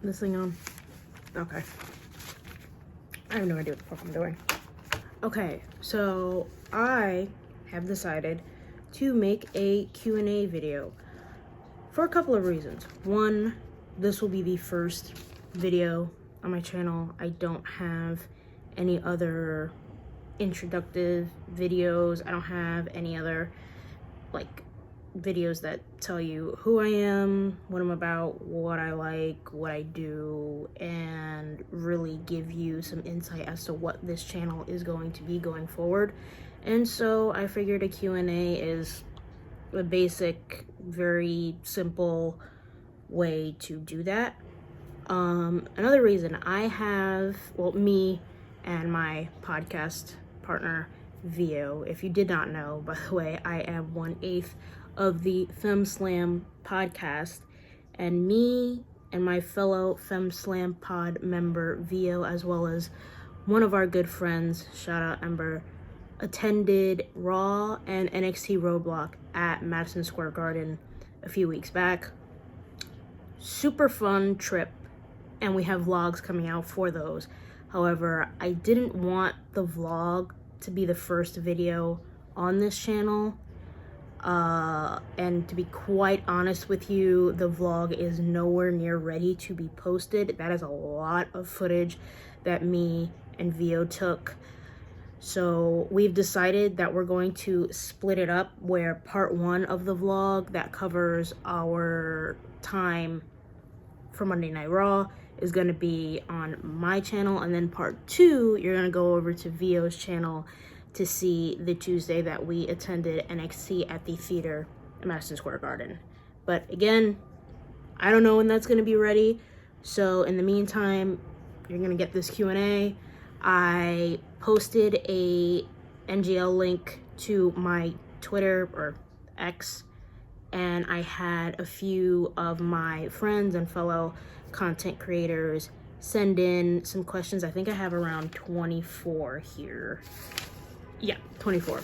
this thing on? Okay. I have no idea what the fuck I'm doing. Okay, so I have decided to make a Q&A video for a couple of reasons. One, this will be the first video on my channel. I don't have any other introductive videos. I don't have any other like videos that tell you who I am, what I'm about, what I like, what I do, and really give you some insight as to what this channel is going to be going forward. And so I figured a Q&A is a basic, very simple way to do that. Another reason I have, well, me and my podcast partner Vio, if you did not know, by the way, I am 1/8 of the FemSlam podcast, and me and my fellow FemSlam pod member Vio, as well as one of our good friends, shout out Ember, attended Raw and NXT Roadblock at Madison Square Garden a few weeks back. Super fun trip, and we have vlogs coming out for those. However, I didn't want the vlog to be the first video on this channel. And to be quite honest with you, the vlog is nowhere near ready to be posted. That is a lot of footage that me and Vio took. So we've decided that we're going to split it up, where part 1 of the vlog that covers our time for Monday Night Raw is going to be on my channel, and then part 2 you're going to go over to Vio's channel to see the Tuesday that we attended NXT at the theater at Madison Square Garden. But again, I don't know when that's going to be ready, so in the meantime you're going to get this Q&A. I posted a NGL link to my Twitter, or X, and I had a few of my friends and fellow content creators send in some questions. I think I have around 24 here. Yeah, 24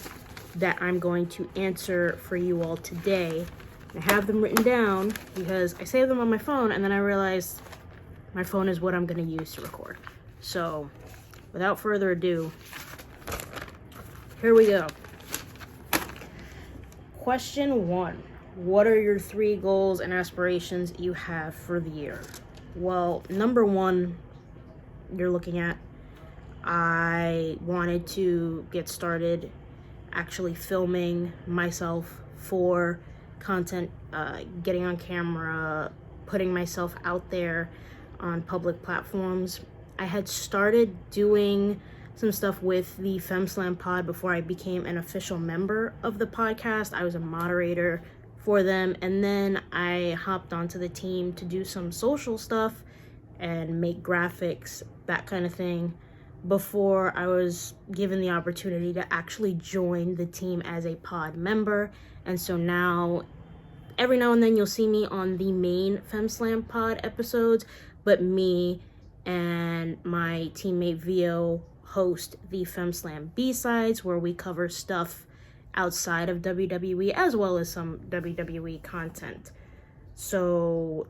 that I'm going to answer for you all today. I have them written down because I saved them on my phone, and then I realized my phone is what I'm going to use to record. So without further ado, here we go. Question 1. What are your 3 goals and aspirations you have for the year? Well, number 1 you're looking at, I wanted to get started actually filming myself for content, getting on camera, putting myself out there on public platforms. I had started doing some stuff with the FemSlam pod before I became an official member of the podcast. I was a moderator for them, and then I hopped onto the team to do some social stuff and make graphics, that kind of thing, before I was given the opportunity to actually join the team as a pod member. And so now, every now and then you'll see me on the main FemSlam pod episodes, but me and my teammate Vio host the FemSlam B-sides, where we cover stuff outside of WWE as well as some WWE content. So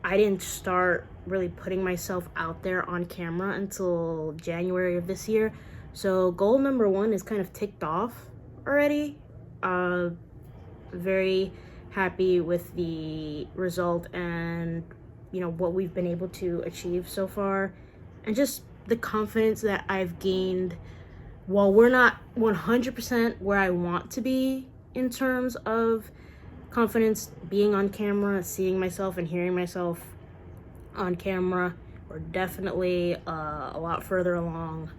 I didn't start really putting myself out there on camera until January of this year. So goal number 1 is kind of ticked off already. Very happy with the result and, you know, what we've been able to achieve so far, and just the confidence that I've gained. While we're not 100% where I want to be in terms of confidence being on camera, seeing myself and hearing myself on camera, we're definitely a lot further along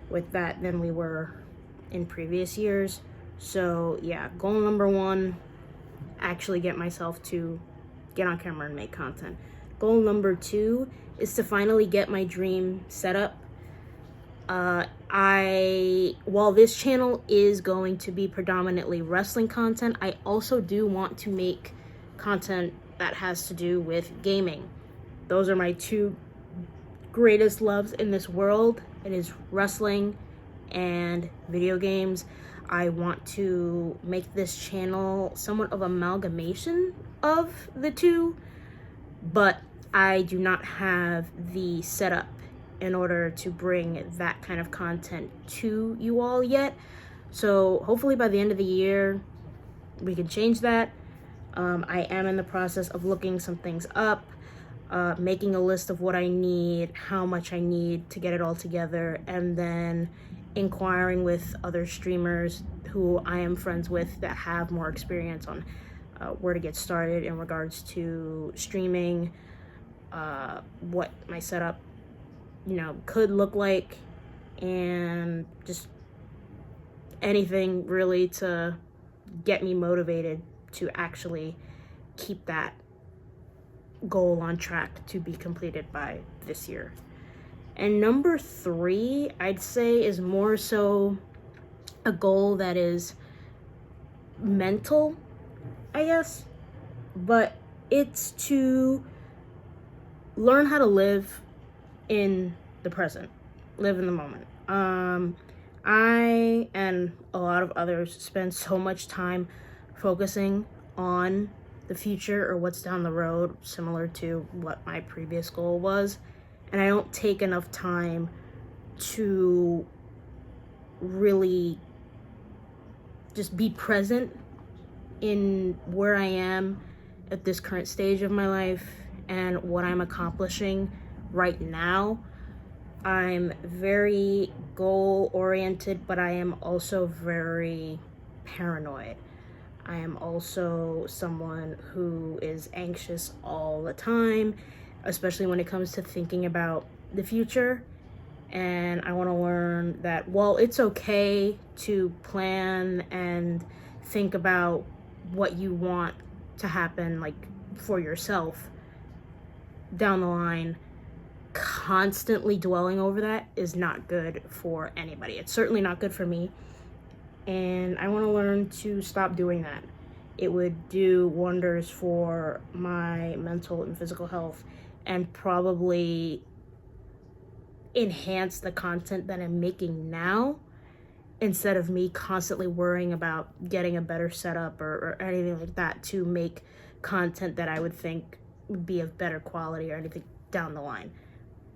with that than we were in previous years. So yeah, goal number 1, actually get myself to get on camera and make content. Goal number 2 is to finally get my dream setup. While this channel is going to be predominantly wrestling content, I also do want to make content that has to do with gaming. Those are my 2 greatest loves in this world. It is wrestling and video games. I want to make this channel somewhat of amalgamation of the 2, but I do not have the setup in order to bring that kind of content to you all yet. So hopefully by the end of the year, we can change that. I am in the process of looking some things up, making a list of what I need, how much I need to get it all together, and then inquiring with other streamers who I am friends with that have more experience on where to get started in regards to streaming, what my setup, could look like, and just anything really to get me motivated to actually keep that goal on track to be completed by this year. And number 3, I'd say, is more so a goal that is mental, I guess, but it's to learn how to live in the present, live in the moment. I and a lot of others spend so much time focusing on the future or what's down the road, similar to what my previous goal was, and I don't take enough time to really just be present in where I am at this current stage of my life and what I'm accomplishing right now. I'm very goal oriented, but I am also very paranoid. I am also someone who is anxious all the time, especially when it comes to thinking about the future. And I want to learn that while it's okay to plan and think about what you want to happen, like for yourself down the line, constantly dwelling over that is not good for anybody. It's certainly not good for me. And I want to learn to stop doing that. It would do wonders for my mental and physical health, and probably enhance the content that I'm making now, instead of me constantly worrying about getting a better setup or anything like that to make content that I would think would be of better quality or anything down the line.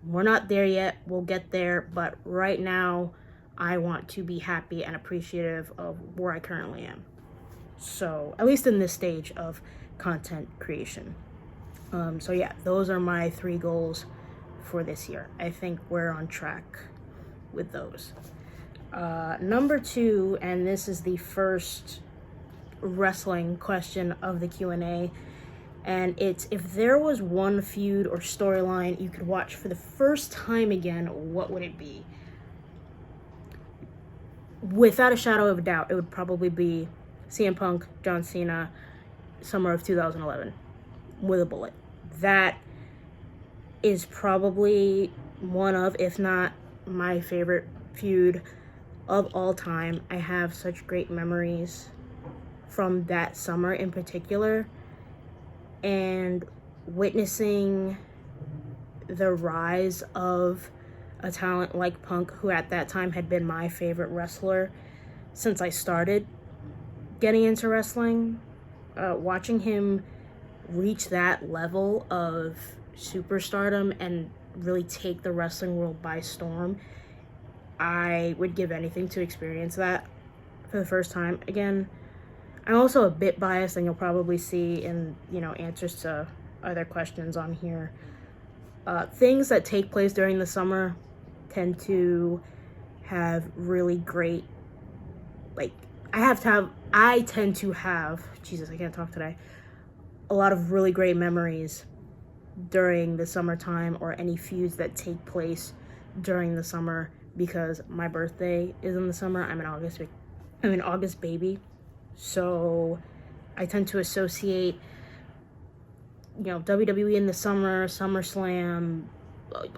We're not there yet. We'll get there. But right now, I want to be happy and appreciative of where I currently am. So, at least in this stage of content creation. So yeah, those are my 3 goals for this year. I think we're on track with those. Number 2, and this is the first wrestling question of the Q&A, and it's, if there was one feud or storyline you could watch for the first time again, what would it be? Without a shadow of a doubt, it would probably be CM Punk, John Cena, summer of 2011, with a bullet. That is probably one of, if not my favorite feud of all time. I have such great memories from that summer in particular, and witnessing the rise of a talent like Punk, who at that time had been my favorite wrestler since I started getting into wrestling. Watching him reach that level of superstardom and really take the wrestling world by storm, I would give anything to experience that for the first time again. I'm also a bit biased, and you'll probably see in, answers to other questions on here. Things that take place during the summer tend to have really great, I tend to have, Jesus, I can't talk today, a lot of really great memories during the summertime, or any feuds that take place during the summer, because my birthday is in the summer. I'm an August baby. So I tend to associate, WWE in the summer, SummerSlam,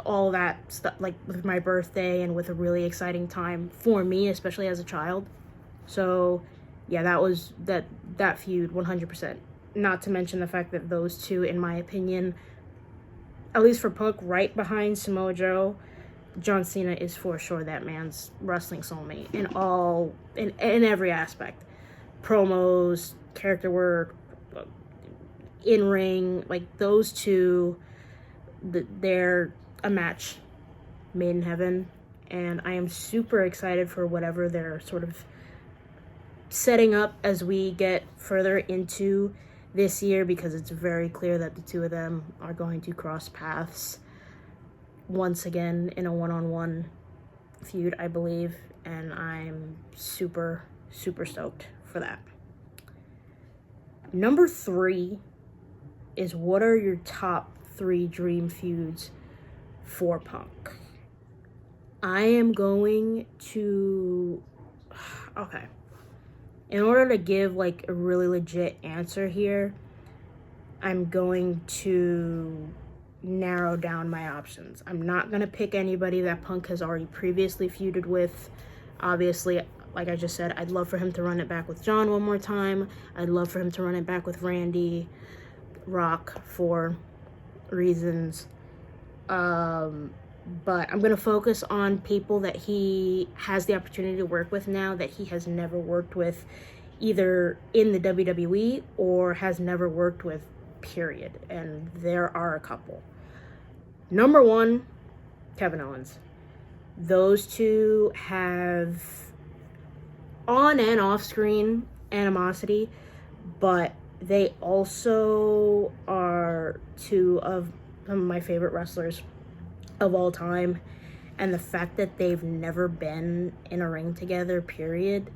all that stuff, with my birthday and with a really exciting time for me, especially as a child. So yeah, that was that feud 100%. Not to mention the fact that those two, in my opinion, at least for Punk, right behind Samoa Joe, John Cena is for sure that man's wrestling soulmate in every aspect. Promos, character work, in-ring, those two they're a match made in heaven, and I am super excited for whatever they're sort of setting up as we get further into this year, because it's very clear that the two of them are going to cross paths once again in a one-on-one feud, I believe, and I'm super stoked for that. Number 3 is, what are your top 3 dream feuds for Punk? I am going to... Okay. In order to give, like, a really legit answer here, I'm going to narrow down my options. I'm not going to pick anybody that Punk has already previously feuded with. Obviously, like I just said, I'd love for him to run it back with John one more time. I'd love for him to run it back with Randy, Rock, for reasons. But I'm going to focus on people that he has the opportunity to work with now that he has never worked with, either in the WWE or has never worked with, period. And there are a couple. Number 1, Kevin Owens. Those two have on and off screen animosity, but they also are two of some of my favorite wrestlers of all time, and the fact that they've never been in a ring together, period,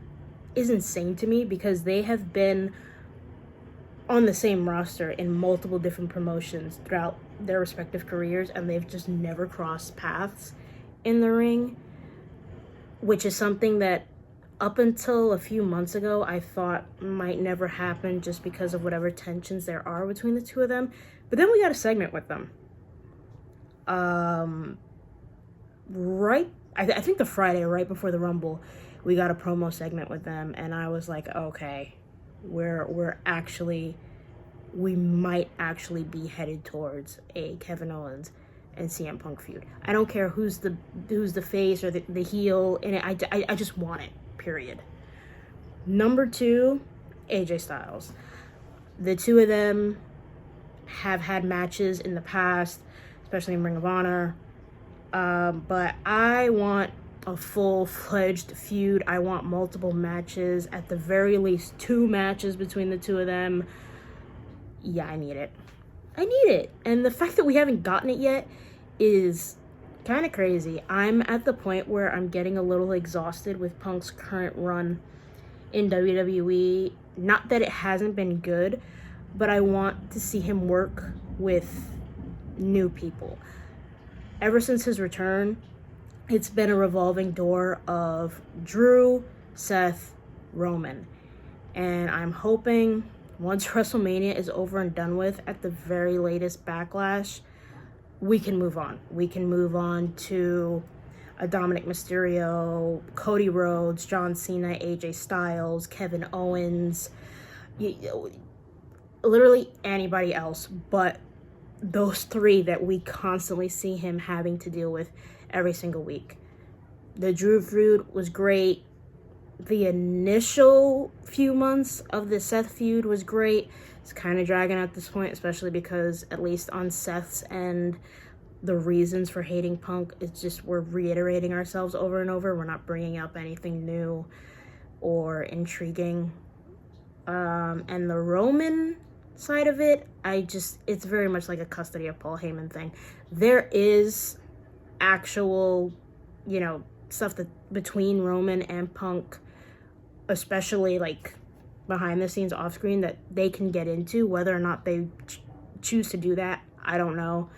is insane to me, because they have been on the same roster in multiple different promotions throughout their respective careers, and they've just never crossed paths in the ring, which is something that up until a few months ago I thought might never happen, just because of whatever tensions there are between the two of them. But then we got a segment with them. I think the Friday right before the Rumble, we got a promo segment with them, and I was like, okay, we might actually be headed towards a Kevin Owens and CM Punk feud. I don't care who's the face or the heel in it. I just want it, period. Number 2, AJ Styles. The two of them have had matches in the past, especially in Ring of Honor. But I want a full-fledged feud. I want multiple matches, at the very least 2 matches between the two of them. Yeah, I need it. And the fact that we haven't gotten it yet is kind of crazy. I'm at the point where I'm getting a little exhausted with Punk's current run in WWE. Not that it hasn't been good, but I want to see him work with new people. Ever since his return, it's been a revolving door of Drew, Seth, Roman. And I'm hoping once WrestleMania is over and done with, at the very latest Backlash, we can move on. We can move on to a Dominic Mysterio, Cody Rhodes, John Cena, AJ Styles, Kevin Owens, literally anybody else but those 3 that we constantly see him having to deal with every single week. The Drew feud was great. The initial few months of the Seth feud was great. It's kind of dragging at this point, especially because, at least on Seth's end, the reasons for hating Punk, it's just we're reiterating ourselves over and over. We're not bringing up anything new or intriguing. And the Roman side of it, it's very much like a custody of Paul Heyman thing. There is actual, stuff that between Roman and Punk, especially like behind the scenes off screen, that they can get into. Whether or not they choose to do that, I don't know.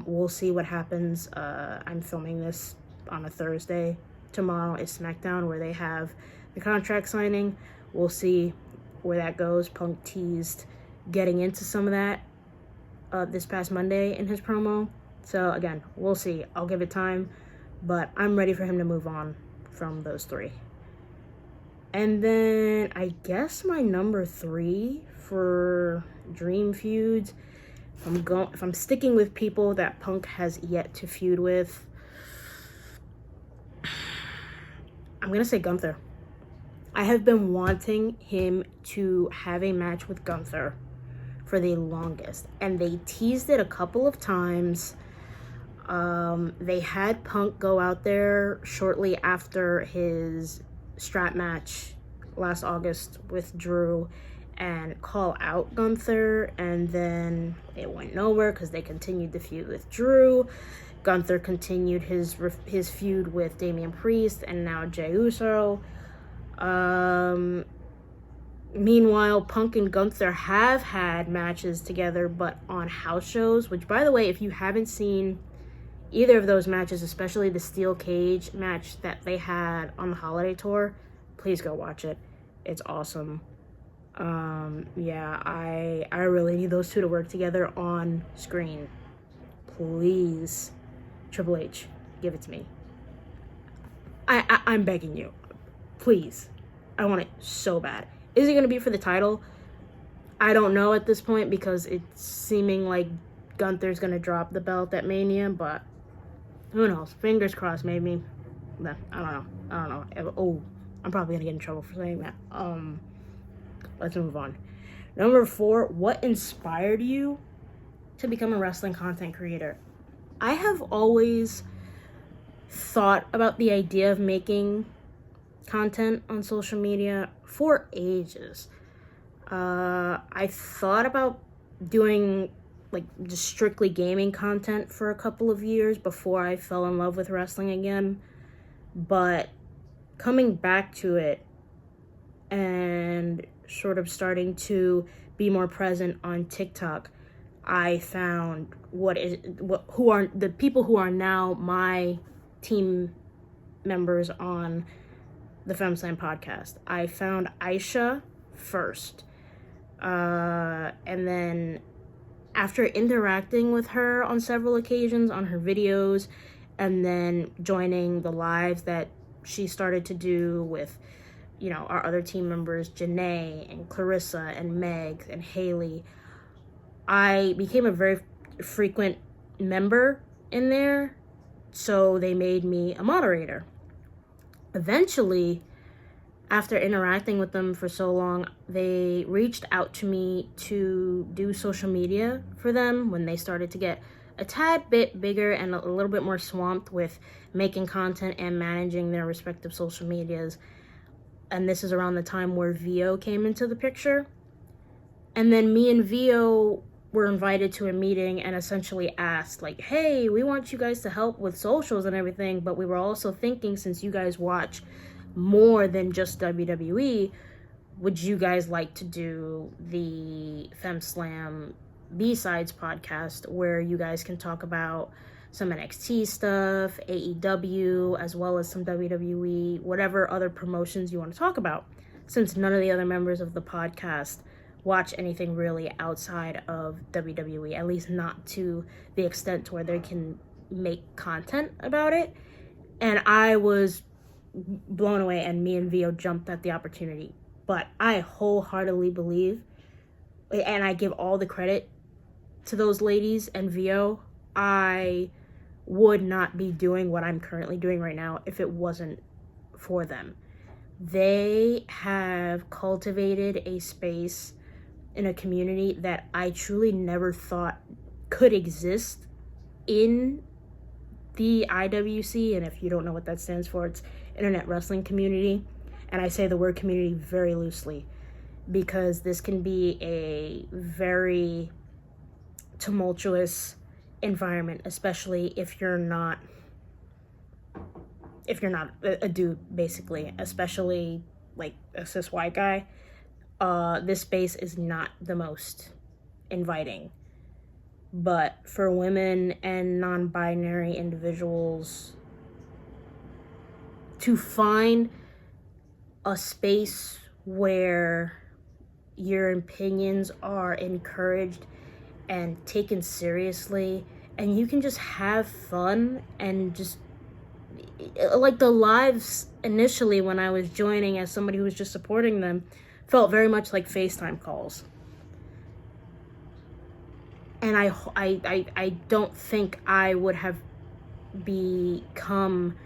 We'll see what happens. I'm filming this on a Thursday. Tomorrow is SmackDown, where they have the contract signing. We'll see where that goes. Punk teased getting into some of that this past Monday in his promo. So again, we'll see. I'll give it time, but I'm ready for him to move on from those 3. And then I guess my number 3 for dream feuds, if I'm sticking with people that Punk has yet to feud with, I'm gonna say Gunther. I have been wanting him to have a match with Gunther for the longest, and they teased it a couple of times. They had Punk go out there shortly after his strap match last August with Drew and call out Gunther, and then it went nowhere because they continued the feud with Drew. Gunther continued his feud with Damian Priest and now Jey Uso. Meanwhile, Punk and Gunther have had matches together, but on house shows, which, by the way, if you haven't seen either of those matches, especially the steel cage match that they had on the holiday tour, please go watch it. It's awesome. Yeah, I really need those two to work together on screen. Please, Triple H, give it to me. I'm begging you. Please. I want it so bad. Is it going to be for the title? I don't know at this point because it's seeming like Gunther's going to drop the belt at Mania, but who knows? Fingers crossed, maybe. I don't know. Oh, I'm probably going to get in trouble for saying that. Let's move on. Number 4, what inspired you to become a wrestling content creator? I have always thought about the idea of making content on social media for ages. I thought about doing like just strictly gaming content for a couple of years before I fell in love with wrestling again, but coming back to it and sort of starting to be more present on TikTok, I found who are the people who are now my team members on the FemSlam podcast. I found Aisha first. And then after interacting with her on several occasions on her videos, and then joining the lives that she started to do with, our other team members, Janae and Clarissa and Meg and Haley, I became a very frequent member in there. So they made me a moderator. Eventually, after interacting with them for so long, they reached out to me to do social media for them when they started to get a tad bit bigger and a little bit more swamped with making content and managing their respective social medias. And this is around the time where VO came into the picture. And then me and VO were invited to a meeting and essentially asked, like, hey, we want you guys to help with socials and everything, but we were also thinking, since you guys watch more than just WWE, would you guys like to do the FemSlam B-Sides podcast where you guys can talk about some NXT stuff, AEW, as well as some WWE, whatever other promotions you want to talk about, since none of the other members of the podcast watch anything really outside of WWE, at least not to the extent to where they can make content about it. And I was blown away, and me and Vio jumped at the opportunity. But I wholeheartedly believe, and I give all the credit to those ladies and Vio, I would not be doing what I'm currently doing right now if it wasn't for them. They have cultivated a space in a community that I truly never thought could exist in the IWC. And if you don't know what that stands for, it's Internet Wrestling Community. And I say the word community very loosely because this can be a very tumultuous environment, especially if you're not a dude, basically, especially like a cis white guy. This space is not the most inviting. But for women and non-binary individuals to find a space where your opinions are encouraged and taken seriously, and you can just have fun and just, like, the lives initially when I was joining as somebody who was just supporting them felt very much like FaceTime calls. And I don't think I would have become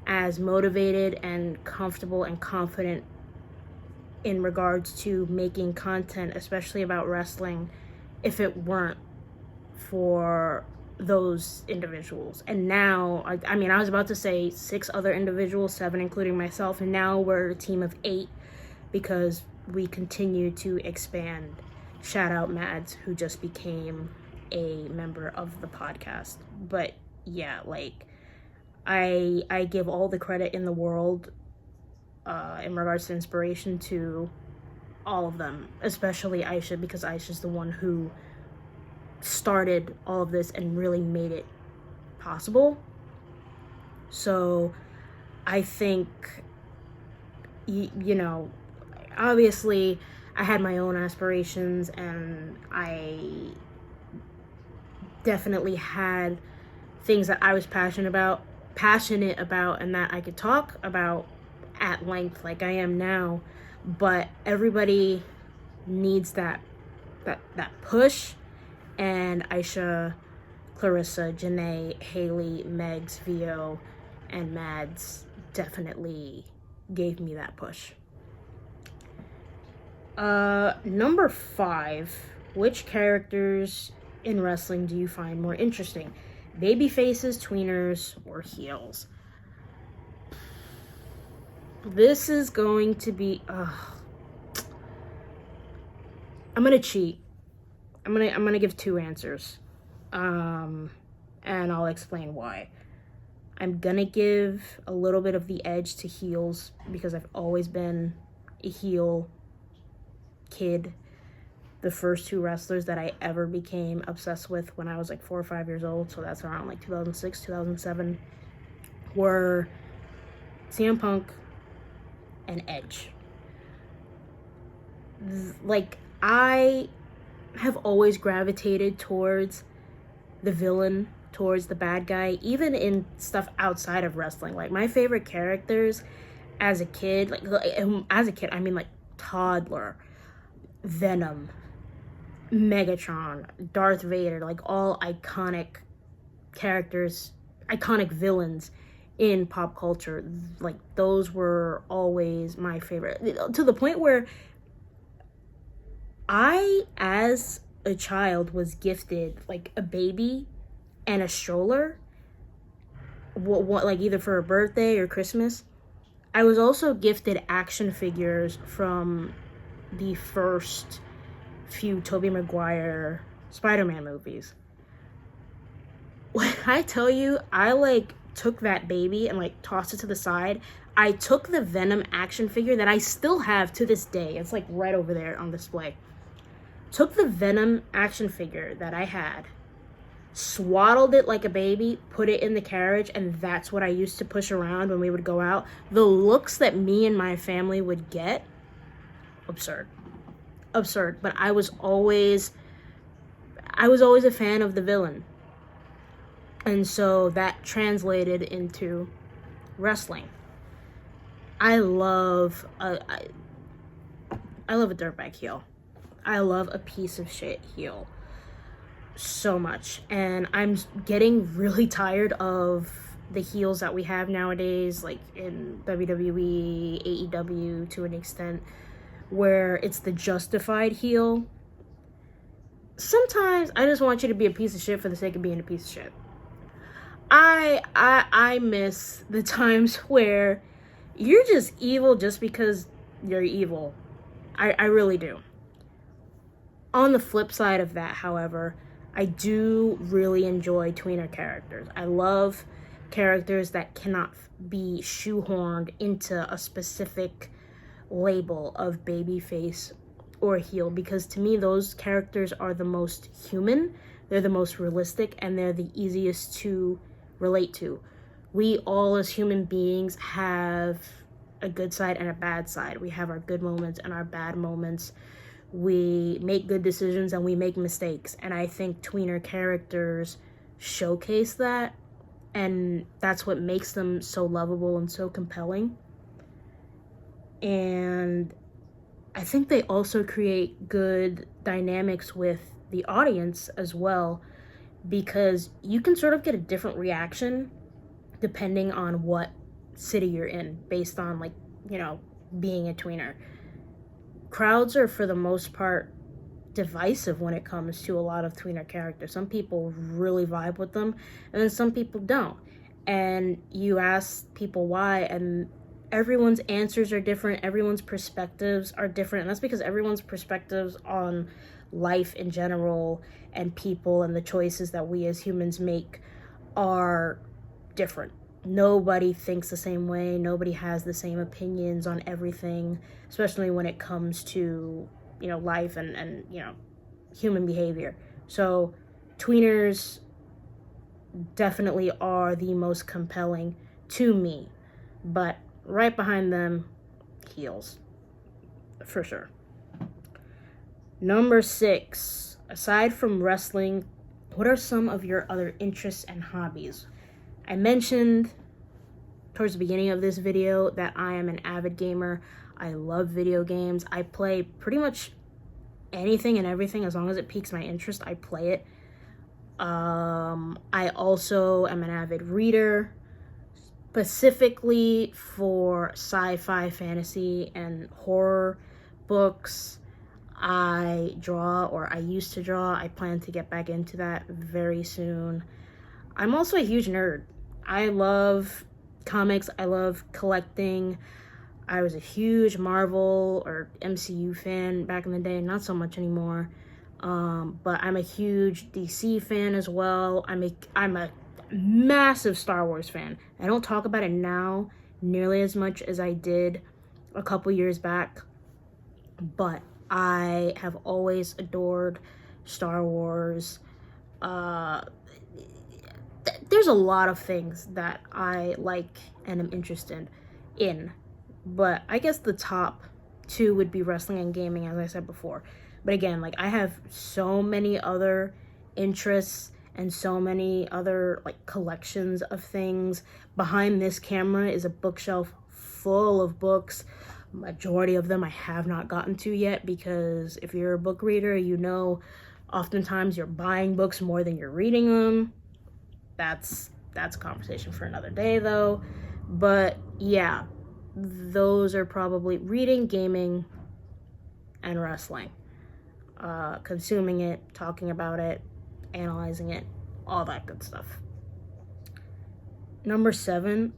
as motivated and comfortable and confident in regards to making content, especially about wrestling, if it weren't for those individuals. And now, I mean, I was about to say 6 other individuals, 7 including myself, and now we're a team of 8 because we continue to expand. Shout out Mads, who just became a member of the podcast. But yeah, like, I give all the credit in the world in regards to inspiration to all of them, especially Aisha, because Aisha's the one who started all of this and really made it possible. So I think, you know, obviously I had my own aspirations, and I definitely had things that I was passionate about and that I could talk about at length like I am now. But everybody needs that push, and Aisha, Clarissa, Janae, Haley, Megs, Vio, and Mads definitely gave me that push. Number 5, which characters in wrestling do you find more interesting? Baby faces, tweeners, or heels? This is going to be I'm gonna cheat. I'm gonna give 2 answers, and I'll explain why. I'm gonna give a little bit of the edge to heels because I've always been a heel kid. The first 2 wrestlers that I ever became obsessed with when I was like 4 or 5 years old, so that's around like 2006, 2007, were CM Punk and Edge. Like, I have always gravitated towards the villain, towards the bad guy, even in stuff outside of wrestling. Like, my favorite characters as a kid, I mean like toddler, Venom, Megatron, Darth Vader, like all iconic characters, iconic villains in pop culture. Like, those were always my favorite, to the point where I, as a child, was gifted like a baby and a stroller, what like either for a birthday or Christmas. I was also gifted action figures from the first few Tobey Maguire Spider-Man movies. When I tell you, I like took that baby and like tossed it to the side. I took the Venom action figure that I still have to this day. It's like right over there on display. Took the Venom action figure that I had, swaddled it like a baby, put it in the carriage, and that's what I used to push around when we would go out. The looks that me and my family would get, absurd. But I was always a fan of the villain. And so that translated into wrestling. I love a dirtbag heel. I love a piece of shit heel so much. And I'm getting really tired of the heels that we have nowadays, like in WWE, AEW to an extent, where it's the justified heel. Sometimes I just want you to be a piece of shit for the sake of being a piece of shit. I miss the times where you're just evil just because you're evil. I really do. On the flip side of that, however, I do really enjoy tweener characters. I love characters that cannot be shoehorned into a specific label of babyface or heel, because to me those characters are the most human, they're the most realistic, and they're the easiest to relate to. We all as human beings have a good side and a bad side. We have our good moments and our bad moments. We make good decisions and we make mistakes. And I think tweener characters showcase that, and that's what makes them so lovable and so compelling. And I think they also create good dynamics with the audience as well, because you can sort of get a different reaction depending on what city you're in based on, like, you know, being a tweener. Crowds are for the most part divisive when it comes to a lot of tweener characters. Some people really vibe with them, and then some people don't. And you ask people why, and everyone's answers are different. Everyone's perspectives are different, and that's because everyone's perspectives on life in general and people and the choices that we as humans make are different. Nobody thinks the same way. Nobody has the same opinions on everything, especially when it comes to, life and human behavior. So tweeners definitely are the most compelling to me, but right behind them, heels, for sure. Number 6, aside from wrestling, what are some of your other interests and hobbies? I mentioned towards the beginning of this video that I am an avid gamer. I love video games. I play pretty much anything and everything as long as it piques my interest. I play it. I also am an avid reader, specifically for sci-fi, fantasy, and horror books. I draw, or I used to draw. I plan to get back into that very soon. I'm also a huge nerd. I love comics. I love collecting. I was a huge Marvel or MCU fan back in the day, not so much anymore. But I'm a huge DC fan as well. I'm a massive Star Wars fan. I don't talk about it now nearly as much as I did a couple years back, but I have always adored Star Wars. There's a lot of things that I like and am interested in, but I guess the top 2 would be wrestling and gaming, as I said before. But again, I have so many other interests and so many other collections of things. Behind this camera is a bookshelf full of books. Majority of them I have not gotten to yet, because if you're a book reader, oftentimes you're buying books more than you're reading them. That's a conversation for another day though. But yeah, those are probably reading, gaming, and wrestling. Consuming it, talking about it, analyzing it, all that good stuff. Number 7,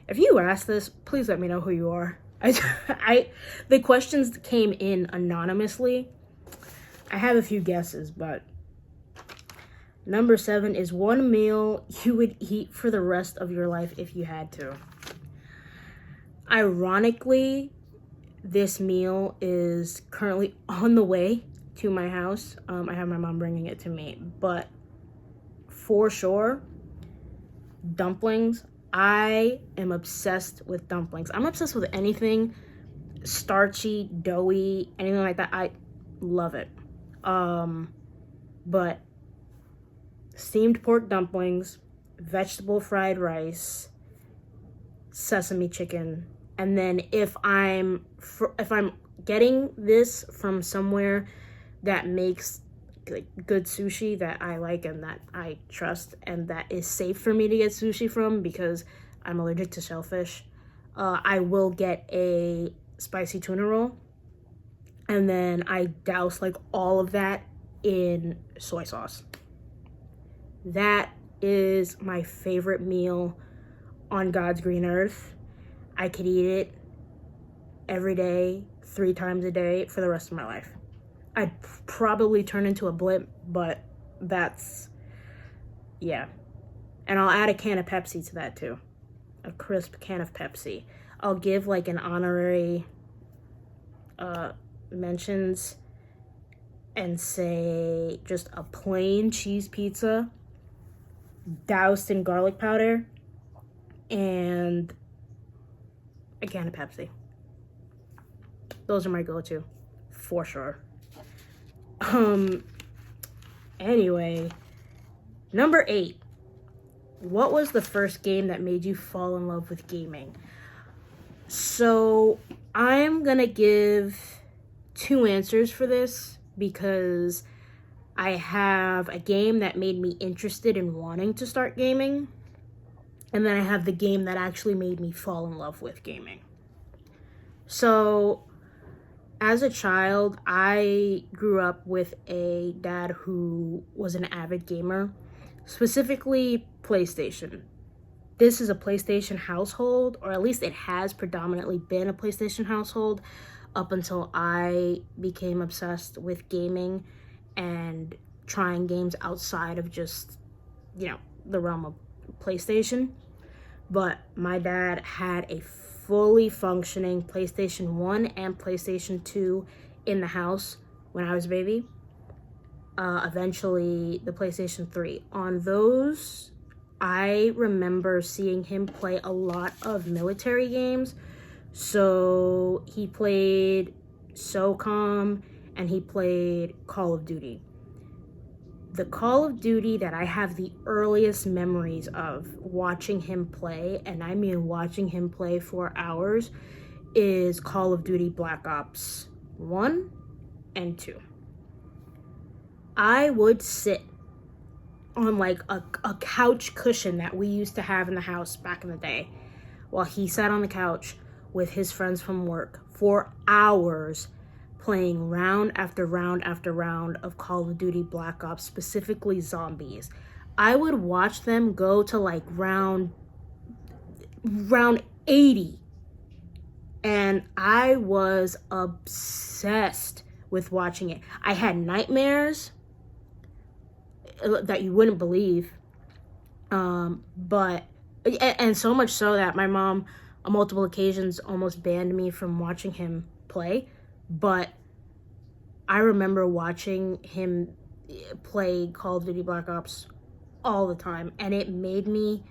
if you ask this, please let me know who you are. The questions came in anonymously. I have a few guesses, but number 7 is one meal you would eat for the rest of your life if you had to. Ironically, this meal is currently on the way to my house. I have my mom bringing it to me, but for sure, dumplings. I am obsessed with dumplings. I'm obsessed with anything starchy, doughy, anything like that. I love it. But steamed pork dumplings, vegetable fried rice, sesame chicken, and then if I'm getting this from somewhere that makes good sushi that I like and that I trust and that is safe for me to get sushi from, because I'm allergic to shellfish, I will get a spicy tuna roll, and then I douse all of that in soy sauce. That is my favorite meal on God's green earth. I could eat it every day, 3 times a day for the rest of my life. I'd probably turn into a blimp, but yeah. And I'll add a can of Pepsi to that too. A crisp can of Pepsi. I'll give an honorary mentions and say just a plain cheese pizza doused in garlic powder and a can of Pepsi. Those are my go-to, for sure. Anyway, number 8. What was the first game that made you fall in love with gaming? So I'm gonna give 2 answers for this, because I have a game that made me interested in wanting to start gaming, and then I have the game that actually made me fall in love with gaming. So as a child, I grew up with a dad who was an avid gamer, specifically PlayStation. This is a PlayStation household, or at least it has predominantly been a PlayStation household up until I became obsessed with gaming and trying games outside of just, the realm of PlayStation. But my dad had a fully functioning PlayStation 1 and PlayStation 2 in the house when I was a baby. Eventually, the PlayStation 3. On those, I remember seeing him play a lot of military games. So he played SOCOM and he played Call of Duty. The Call of Duty that I have the earliest memories of watching him play, and I mean watching him play for hours, is Call of Duty Black Ops 1 and 2. I would sit on like a couch cushion that we used to have in the house back in the day while he sat on the couch with his friends from work for hours playing round after round after round of Call of Duty Black Ops, specifically zombies. I would watch them go to like round 80, and I was obsessed with watching it. I had nightmares that you wouldn't believe, but so much so that my mom on multiple occasions almost banned me from watching him play. But I remember watching him play Call of Duty Black Ops all the time, and it made me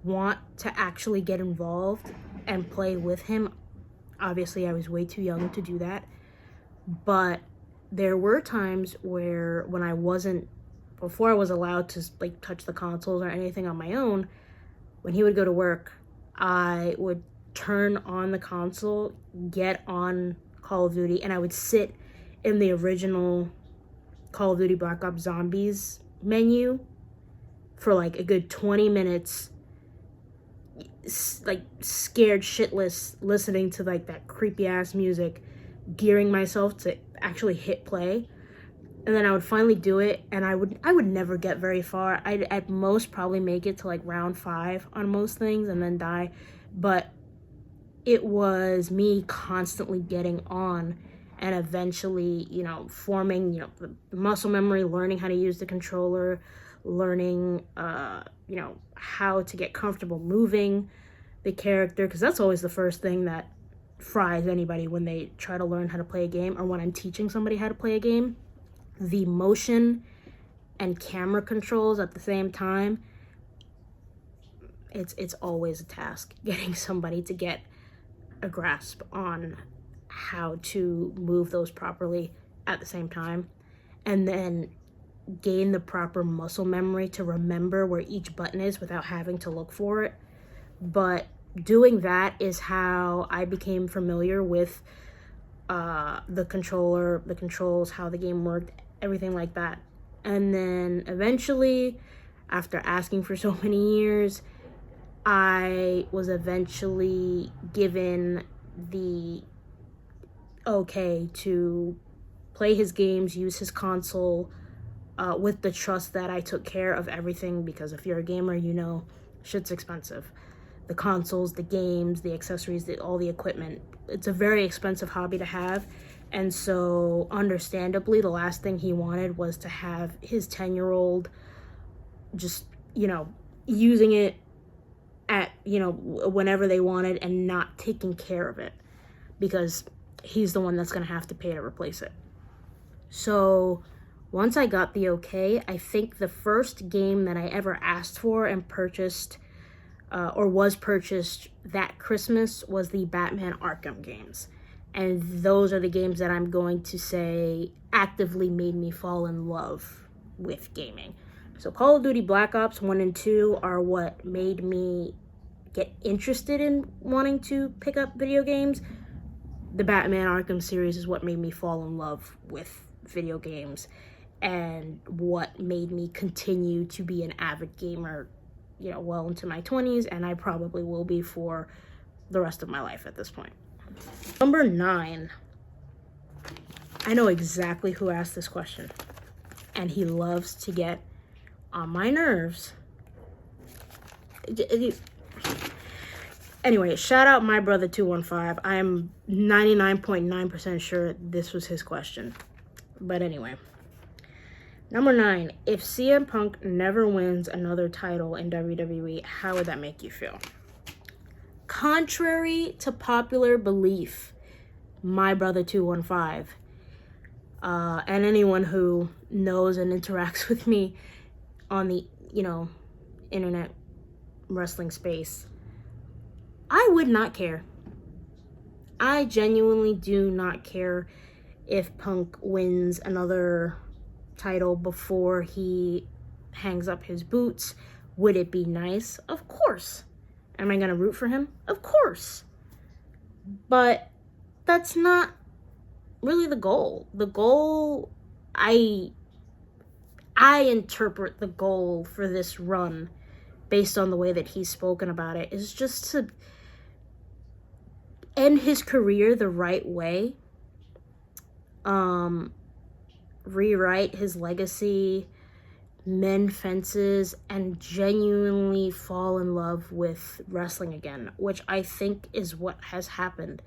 want to actually get involved and play with him. Obviously, I was way too young to do that, but there were times where before I was allowed to like touch the consoles or anything on my own, when he would go to work, I would turn on the console, get on Call of Duty, and I would sit in the original Call of Duty Black Ops Zombies menu for like a good 20 minutes, like scared shitless, listening to like that creepy ass music, gearing myself to actually hit play. And then I would finally do it, and I would never get very far. I'd at most probably make it to like round 5 on most things and then die. But it was me constantly getting on and eventually, forming, the muscle memory, learning how to use the controller, learning, how to get comfortable moving the character, because that's always the first thing that fries anybody when they try to learn how to play a game, or when I'm teaching somebody how to play a game. The motion and camera controls at the same time, it's always a task getting somebody to get a grasp on how to move those properly at the same time, and then gain the proper muscle memory to remember where each button is without having to look for it. But doing that is how I became familiar with the controller, the controls, how the game worked, everything like that. And then eventually, after asking for so many years, I was eventually given the okay to play his games, use his console, with the trust that I took care of everything, because if you're a gamer, shit's expensive. The consoles, the games, the accessories, all the equipment. It's a very expensive hobby to have. And so, understandably, the last thing he wanted was to have his 10-year-old just, using it at, whenever they wanted and not taking care of it, because he's the one that's going to have to pay to replace it. So once I got the okay, I think the first game that I ever asked for and purchased, or was purchased that Christmas, was the Batman Arkham games. And those are the games that I'm going to say actively made me fall in love with gaming. So Call of Duty Black Ops 1 and 2 are what made me get interested in wanting to pick up video games. The Batman Arkham series is what made me fall in love with video games, and what made me continue to be an avid gamer, well into my 20s, and I probably will be for the rest of my life at this point. Number 9. I know exactly who asked this question. And he loves to get on my nerves. Anyway, shout out my brother 215. I'm 99.9% sure this was his question. But anyway. Number 9. If CM Punk never wins another title in WWE, how would that make you feel? Contrary to popular belief, my brother 215, and anyone who knows and interacts with me on the, internet wrestling space, I would not care. I genuinely do not care if Punk wins another title before he hangs up his boots. Would it be nice? Of course. Am I going to root for him? Of course. But that's not really the goal. The goal, I interpret the goal for this run based on the way that he's spoken about it is just to end his career the right way. Rewrite his legacy, mend fences, and genuinely fall in love with wrestling again, which I think is what has happened.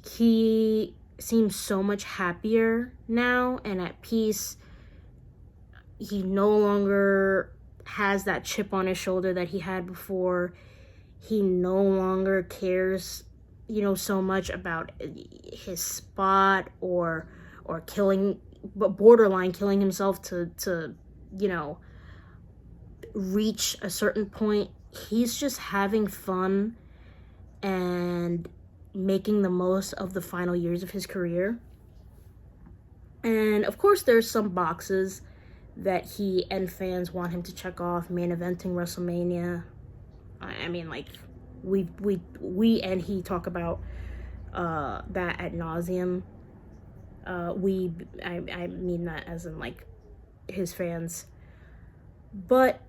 He seems so much happier now and at peace. He no longer has that chip on his shoulder that he had before. He no longer cares, so much about his spot or killing, but borderline killing himself to reach a certain point. He's just having fun and making the most of the final years of his career. And of course there's some boxes that he and fans want him to check off. Main eventing WrestleMania. I mean, like, we and he talk about that ad nauseum. I mean that as in, like, his fans. But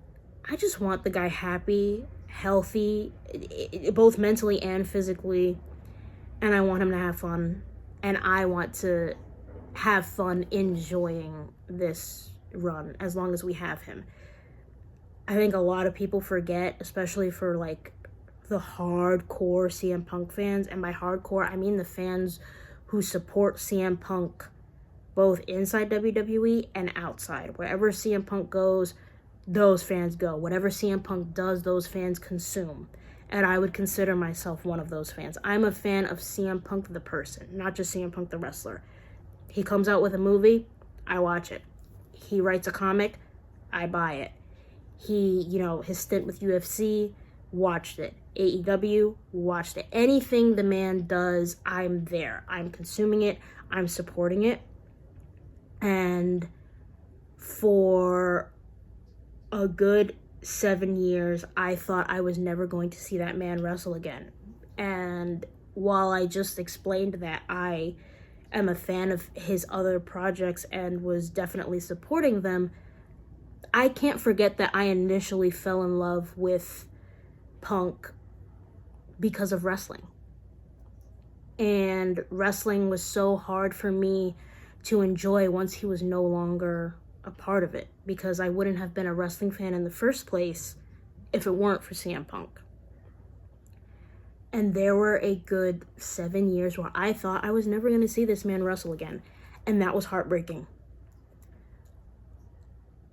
I just want the guy happy, healthy, both mentally and physically. And I want him to have fun. And I want to have fun enjoying this run as long as we have him. I think a lot of people forget, especially for, like, the hardcore CM Punk fans. And by hardcore, I mean the fans who support CM Punk both inside WWE and outside. Wherever CM Punk goes, those fans go. Whatever CM Punk does, those fans consume. And I would consider myself one of those fans. I'm a fan of CM Punk the person, not just CM Punk the wrestler. He comes out with a movie, I watch it. He writes a comic, I buy it. He, his stint with UFC, watched it. AEW, watched it. Anything the man does, I'm there. I'm consuming it. I'm supporting it. And for a good 7 years, I thought I was never going to see that man wrestle again. And while I just explained that I am a fan of his other projects and was definitely supporting them, I can't forget that I initially fell in love with Punk because of wrestling. And wrestling was so hard for me to enjoy once he was no longer a part of it, because I wouldn't have been a wrestling fan in the first place if it weren't for CM Punk. And there were a good 7 years where I thought I was never going to see this man wrestle again. And that was heartbreaking.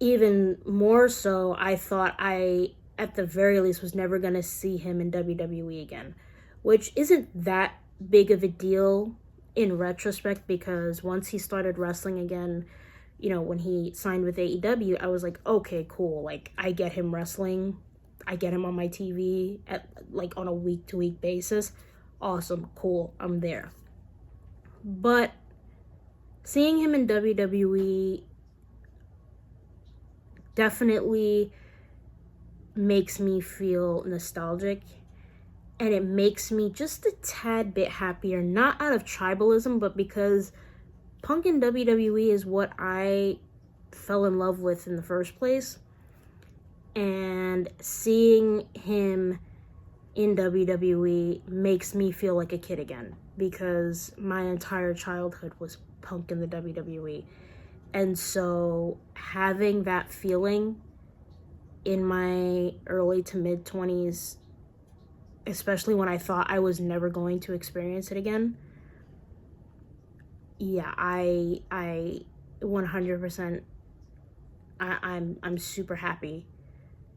Even more so, I thought I, at the very least, was never going to see him in WWE again. Which isn't that big of a deal in retrospect, because once he started wrestling again, when he signed with AEW, I was like, okay, cool. Like, I get him wrestling. I get him on my TV on a week-to-week basis. Awesome, cool, I'm there. But seeing him in WWE definitely makes me feel nostalgic, and it makes me just a tad bit happier, not out of tribalism, but because Punk in WWE is what I fell in love with in the first place. And seeing him in WWE makes me feel like a kid again, because my entire childhood was Punk in the WWE. And so having that feeling in my early to mid 20s, especially when I thought I was never going to experience it again, yeah, I 100%, I'm super happy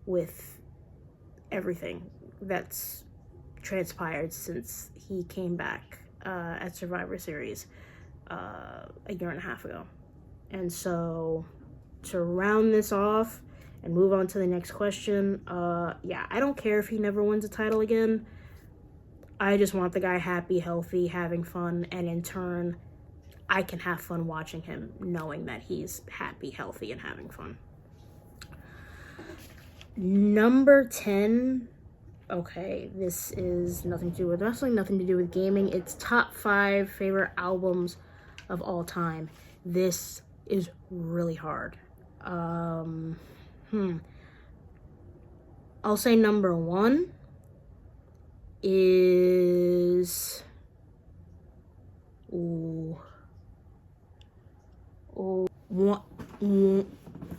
with everything that's transpired since he came back at Survivor Series a year and a half ago. And so to round this off and move on to the next question, yeah, I don't care if he never wins a title again. I just want the guy happy, healthy, having fun, and in turn, I can have fun watching him knowing that he's happy, healthy, and having fun. Number 10, okay, this is nothing to do with wrestling, nothing to do with gaming. It's top 5 favorite albums of all time. This is really hard. I'll say number 1 is...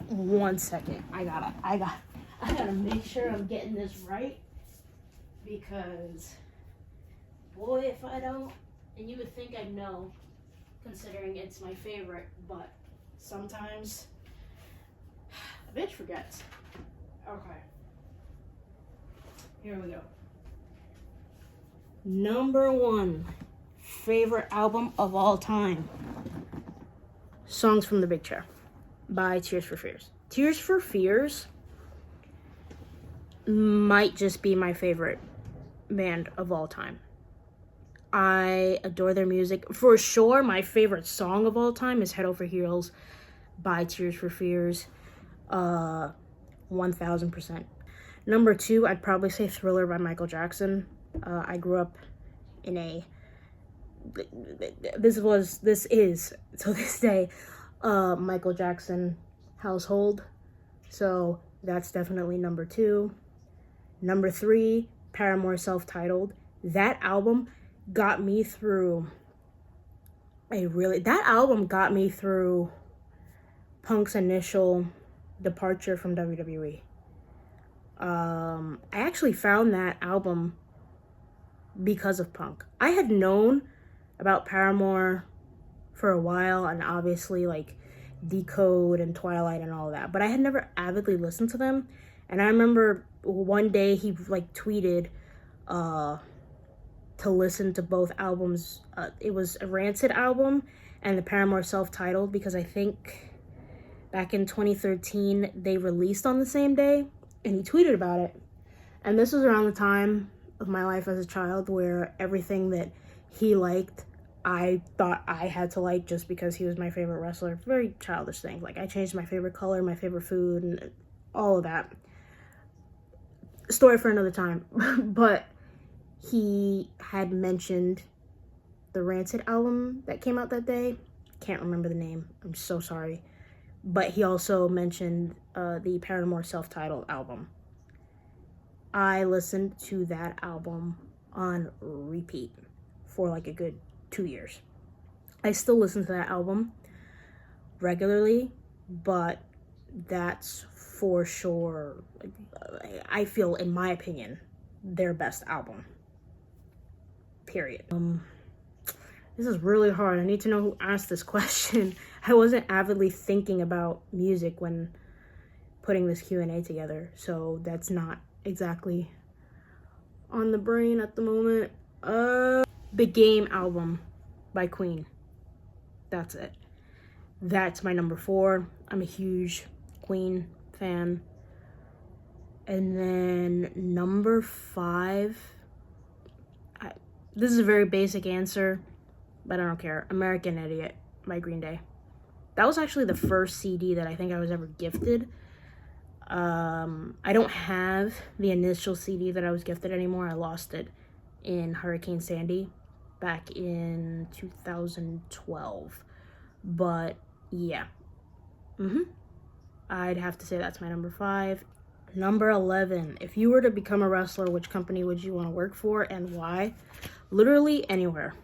One second. I gotta make sure I'm getting this right, because boy, if I don't, and you would think I'd know, considering it's my favorite, but sometimes a bitch forgets. Okay. Here we go. Number 1 favorite album of all time. Songs from the Big Chair by Tears for Fears. Tears for Fears might just be my favorite band of all time. I adore their music. For sure, my favorite song of all time is Head Over Heels by Tears for Fears. 1000%. Number 2, I'd probably say Thriller by Michael Jackson. I grew up in a... This is, to this day, Michael Jackson household. So that's definitely number 2. Number 3, Paramore Self-Titled. That album got me through Punk's initial departure from WWE. I actually found that album because of Punk. I had known about Paramore for a while, and obviously like Decode and Twilight and all that, but I had never avidly listened to them. And I remember one day he like tweeted to listen to both albums. It was a Rancid album and the Paramore Self-Titled, because I think back in 2013 they released on the same day, and he tweeted about it. And this was around the time of my life as a child where everything that he liked, I thought I had to like just because he was my favorite wrestler. Very childish things. Like, I changed my favorite color, my favorite food, and all of that. Story for another time. But he had mentioned the Rancid album that came out that day. Can't remember the name. I'm so sorry. But he also mentioned the Paramore Self-Titled album. I listened to that album on repeat for like a good 2 years. I still listen to that album regularly, but that's for sure, I feel, in my opinion, their best album. Period. This is really hard. I need to know who asked this question. I wasn't avidly thinking about music when putting this Q&A together, so that's not exactly on the brain at the moment. The Game album by Queen. That's it. That's my number 4. I'm a huge Queen fan. And then number 5, this is a very basic answer, but I don't care. American Idiot by Green Day. That was actually the first CD that I think I was ever gifted. I don't have the initial CD that I was gifted anymore. I lost it in Hurricane Sandy back in 2012. But yeah. I'd have to say that's my number 5. Number 11. If you were to become a wrestler, which company would you want to work for and why? Literally anywhere.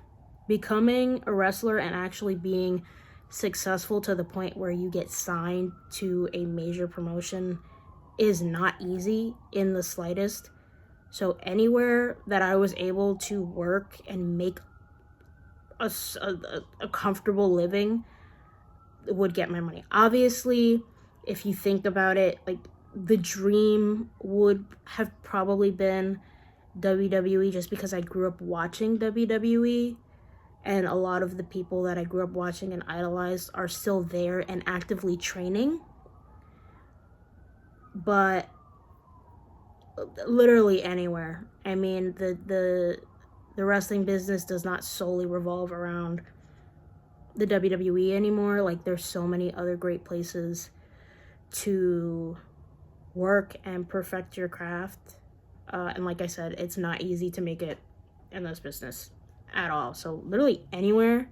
becoming a wrestler and actually being successful to the point where you get signed to a major promotion is not easy in the slightest. So anywhere that I was able to work and make a comfortable living would get my money. Obviously, if you think about it, like, the dream would have probably been WWE, just because I grew up watching WWE, and a lot of the people that I grew up watching and idolized are still there and actively training. But literally anywhere. I mean, the wrestling business does not solely revolve around the WWE anymore. Like, there's so many other great places to work and perfect your craft. And like I said, it's not easy to make it in this business at all. So literally anywhere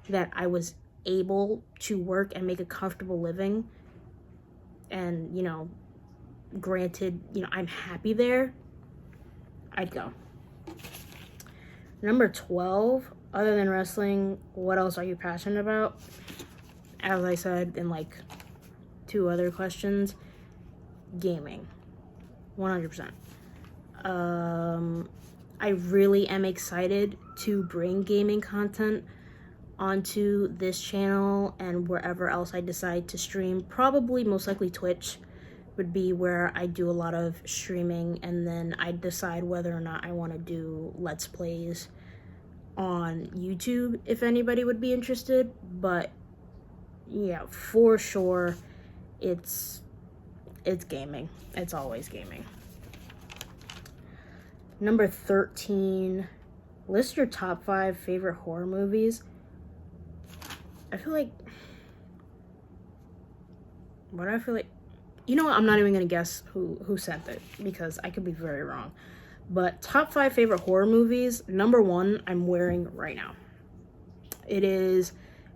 that I was able to work and make a comfortable living, and, you know, granted, you know, I'm happy there, I'd go. Number 12, other than wrestling, what else are you passionate about? As I said in like 2 other questions, gaming, 100%. I really am excited to bring gaming content onto this channel and wherever else I decide to stream. Probably, most likely Twitch would be where I do a lot of streaming, and then I decide whether or not I want to do Let's Plays on YouTube if anybody would be interested. But yeah, for sure, it's gaming. It's always gaming. Number 13, list your top 5 favorite horror movies. I feel like, you know what, I'm not even gonna guess who sent it, because I could be very wrong. But top 5 favorite horror movies, number 1 I'm wearing right now. It is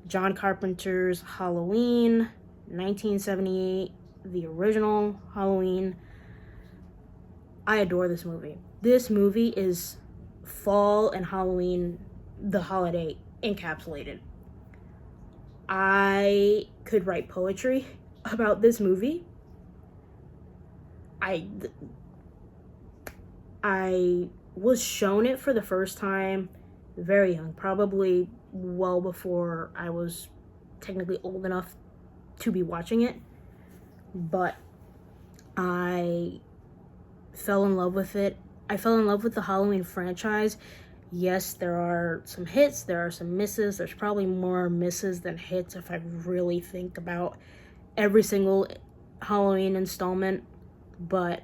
John Carpenter's Halloween, 1978, the original Halloween. I adore this movie. This movie is fall and Halloween, the holiday encapsulated. I could write poetry about this movie. I was shown it for the first time very young, probably well before I was technically old enough to be watching it. But I fell in love with it. I fell in love with the Halloween franchise. Yes, there are some hits, there are some misses. There's probably more misses than hits if I really think about every single Halloween installment. But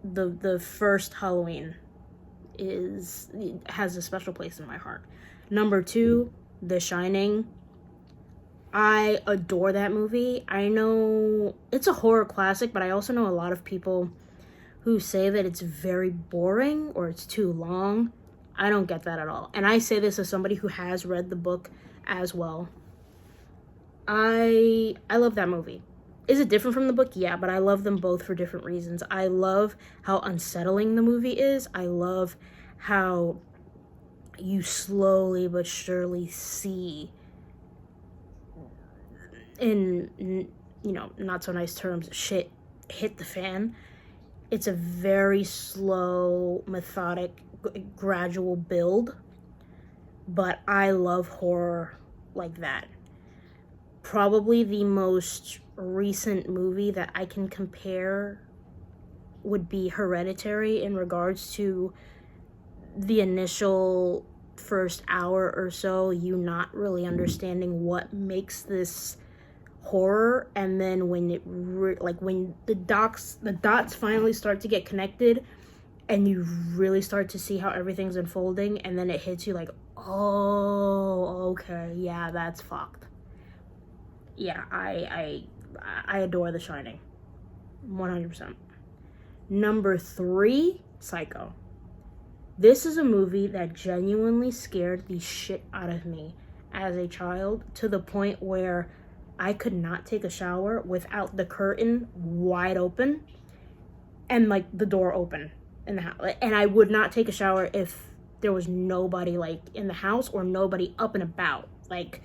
the first Halloween has a special place in my heart. Number 2, The Shining. I adore that movie. I know it's a horror classic, but I also know a lot of people who say that it's very boring or it's too long. I don't get that at all. And I say this as somebody who has read the book as well. I love that movie. Is it different from the book? Yeah, but I love them both for different reasons. I love how unsettling the movie is. I love how you slowly but surely see, in, you know, not so nice terms, shit hit the fan. It's a very slow, methodic, gradual build, but I love horror like that. Probably the most recent movie that I can compare would be Hereditary, in regards to the initial first hour or so, you not really understanding what makes this horror, and then when it when the dots finally start to get connected and you really start to see how everything's unfolding, and then it hits you like, oh, okay, yeah, that's fucked. Yeah, I adore The Shining, 100%. Number 3, Psycho. This is a movie that genuinely scared the shit out of me as a child, to the point where I could not take a shower without the curtain wide open and like the door open in the house. And I would not take a shower if there was nobody like in the house or nobody up and about. Like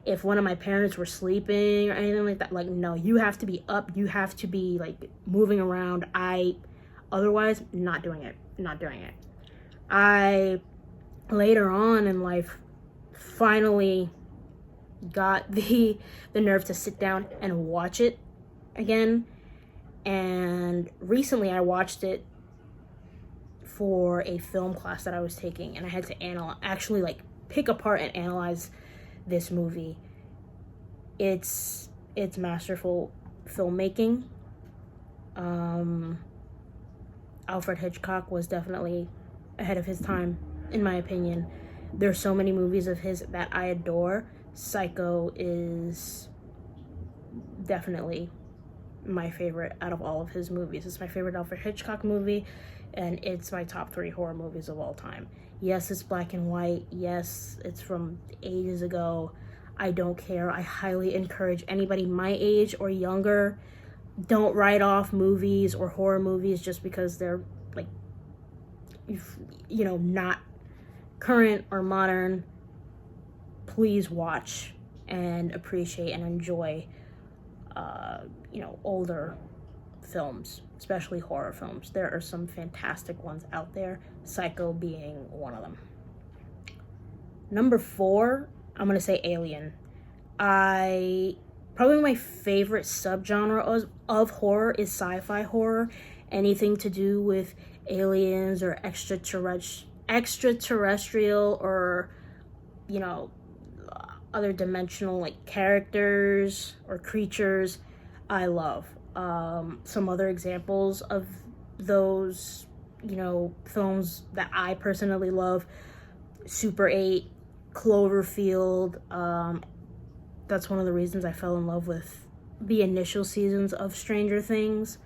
if one of my parents were sleeping or anything like that, like no, you have to be up, you have to be like moving around. Otherwise not doing it. I later on in life finally got the nerve to sit down and watch it again, and recently I watched it for a film class that I was taking, and I had to actually like pick apart and analyze this movie. It's masterful filmmaking. Alfred Hitchcock was definitely ahead of his time, in my opinion. There's so many movies of his that I adore. Psycho is definitely my favorite out of all of his movies. It's my favorite Alfred Hitchcock movie, and it's my top 3 horror movies of all time. Yes, it's black and white. Yes, it's from ages ago. I don't care. I highly encourage anybody my age or younger, don't write off movies or horror movies just because they're like, not current or modern. Please watch and appreciate and enjoy older films, especially horror films. There are some fantastic ones out there, Psycho being one of them. Number 4, I'm gonna say Alien. Probably my favorite subgenre of horror is sci-fi horror. Anything to do with aliens or extraterrestrial or other dimensional like characters or creatures, I love. Some other examples of those films that I personally love: Super 8, Cloverfield. That's one of the reasons I fell in love with the initial seasons of Stranger Things.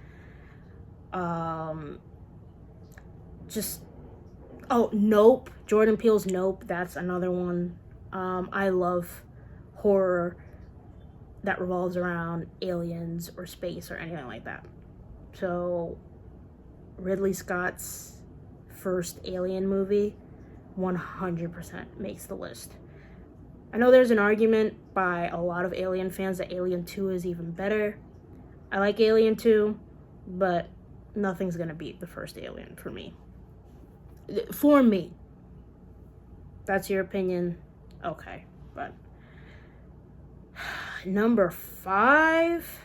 Nope. Jordan Peele's Nope. That's another one. I love horror that revolves around aliens or space or anything like that. So Ridley Scott's first Alien movie 100% makes the list. I know there's an argument by a lot of Alien fans that Alien 2 is even better. I like Alien 2, but nothing's gonna beat the first Alien for me. For me. That's your opinion. Okay, but number 5.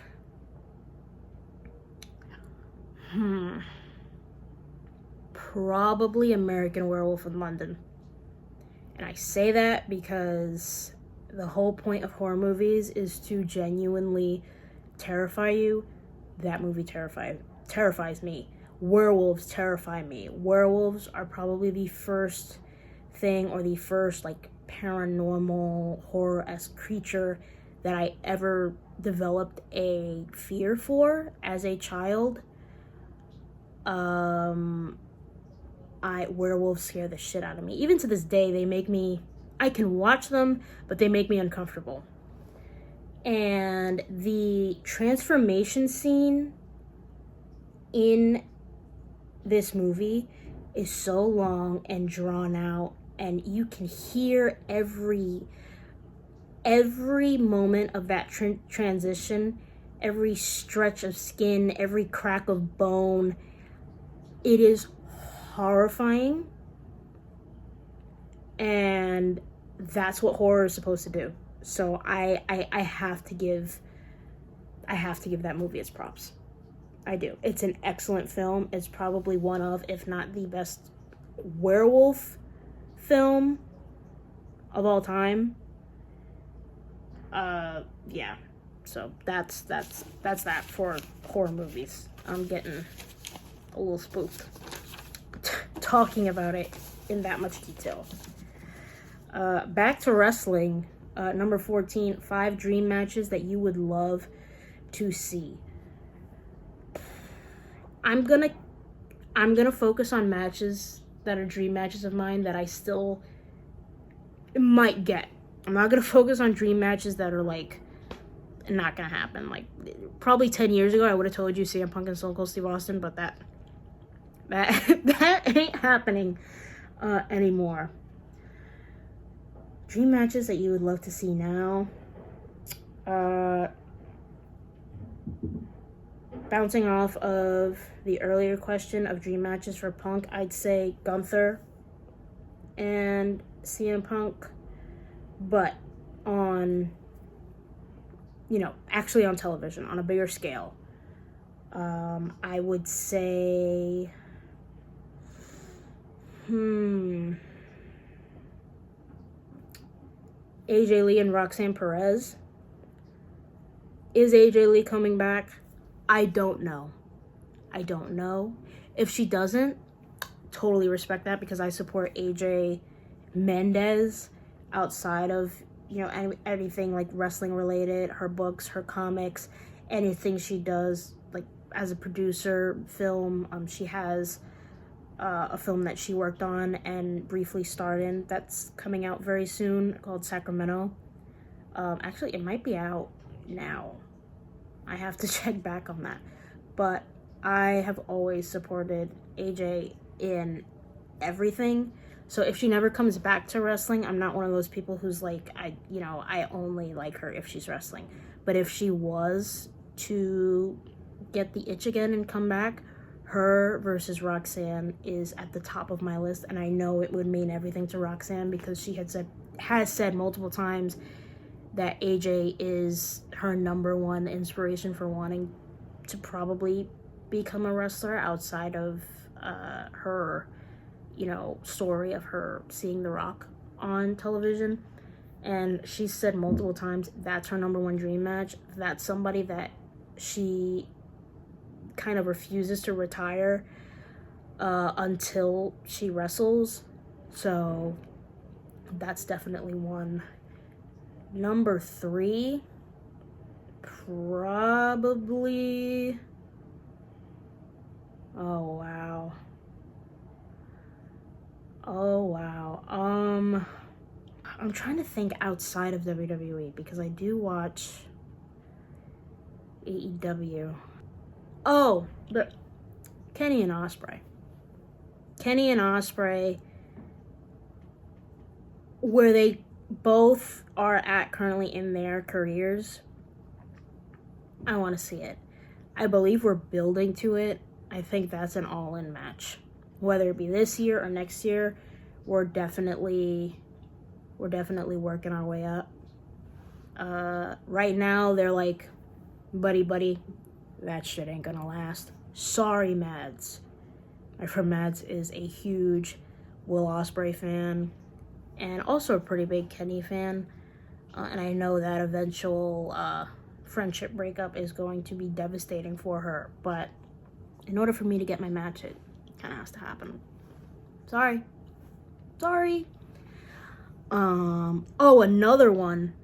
Probably American Werewolf in London. And I say that because the whole point of horror movies is to genuinely terrify you. That movie terrifies me. Werewolves terrify me. Werewolves are probably the first thing, or the first like paranormal horror-esque creature that I ever developed a fear for as a child. Werewolves scare the shit out of me. Even to this day, I can watch them, but they make me uncomfortable. And the transformation scene in this movie is so long and drawn out, and you can hear every moment of that transition, every stretch of skin, every crack of bone. It is horrifying, and that's what horror is supposed to do. So I have to give that movie its props. I do. It's an excellent film. It's probably one of, if not the best werewolf film of all time. Yeah. So that's that for horror movies. I'm getting a little spooked talking about it in that much detail. Back to wrestling. Number 14, 5 dream matches that you would love to see. I'm gonna focus on matches that are dream matches of mine that I still might get. I'm not gonna focus on dream matches that are like not gonna happen. Like probably 10 years ago, I would have told you CM Punk and Stone Cold Steve Austin, but that ain't happening. anymore. Dream matches that you would love to see now. Bouncing off of the earlier question of dream matches for Punk, I'd say Gunther and CM Punk, but on, actually on television, on a bigger scale. I would say, AJ Lee and Roxanne Perez. Is AJ Lee coming back? I don't know. If she doesn't, totally respect that, because I support AJ Mendez outside of, anything like wrestling related, her books, her comics, anything she does, like as a producer, film. She has a film that she worked on and briefly starred in that's coming out very soon called Sacramento. Actually, it might be out now. I have to check back on that. But I have always supported AJ in everything. So if she never comes back to wrestling, I'm not one of those people who's like, I only like her if she's wrestling. But if she was to get the itch again and come back, her versus Roxanne is at the top of my list. And I know it would mean everything to Roxanne, because she has said multiple times that AJ is her number one inspiration for wanting to probably become a wrestler outside of her, story of her seeing The Rock on television. And she said multiple times that's her number one dream match. That's somebody that she kind of refuses to retire until she wrestles. So that's definitely one. Number 3, probably, oh wow. I'm trying to think outside of WWE, because I do watch AEW. Oh, but Kenny and Ospreay, where they both are at currently in their careers. I want to see it. I believe we're building to it. I think that's an all-in match. Whether it be this year or next year, we're definitely working our way up. Right now, they're like, buddy, that shit ain't gonna last. Sorry, Mads. My friend Mads is a huge Will Ospreay fan, and also a pretty big Kenny fan. And I know that eventual friendship breakup is going to be devastating for her. But in order for me to get my match, it kind of has to happen. Sorry. Oh, another one.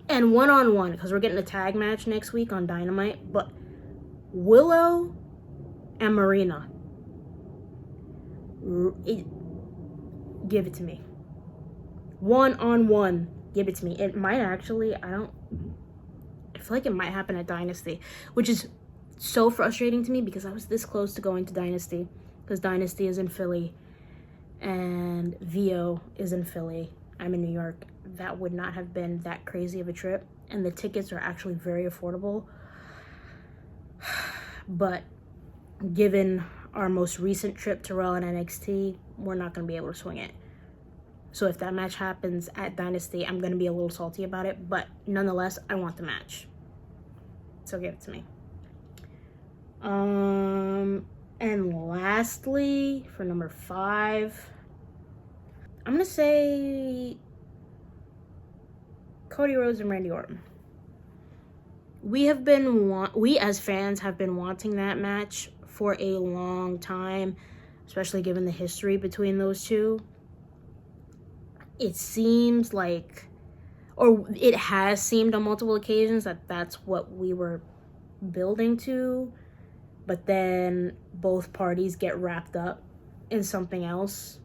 And one-on-one, because we're getting a tag match next week on Dynamite. But Willow and Marina. Give it to me. One-on-one. Give it to me. It might actually, I feel like it might happen at Dynasty, which is so frustrating to me, because I was this close to going to Dynasty, because Dynasty is in Philly and VO is in Philly. I'm in New York. That would not have been that crazy of a trip, and the tickets are actually very affordable. But given our most recent trip to Raw and NXT, we're not going to be able to swing it. So if that match happens at Dynasty, I'm going to be a little salty about it. But nonetheless, I want the match. So give it to me. And lastly, for number 5, I'm going to say Cody Rhodes and Randy Orton. We as fans have been wanting that match for a long time, especially given the history between those two. It seems like, or it has seemed on multiple occasions, that that's what we were building to, but then both parties get wrapped up in something else.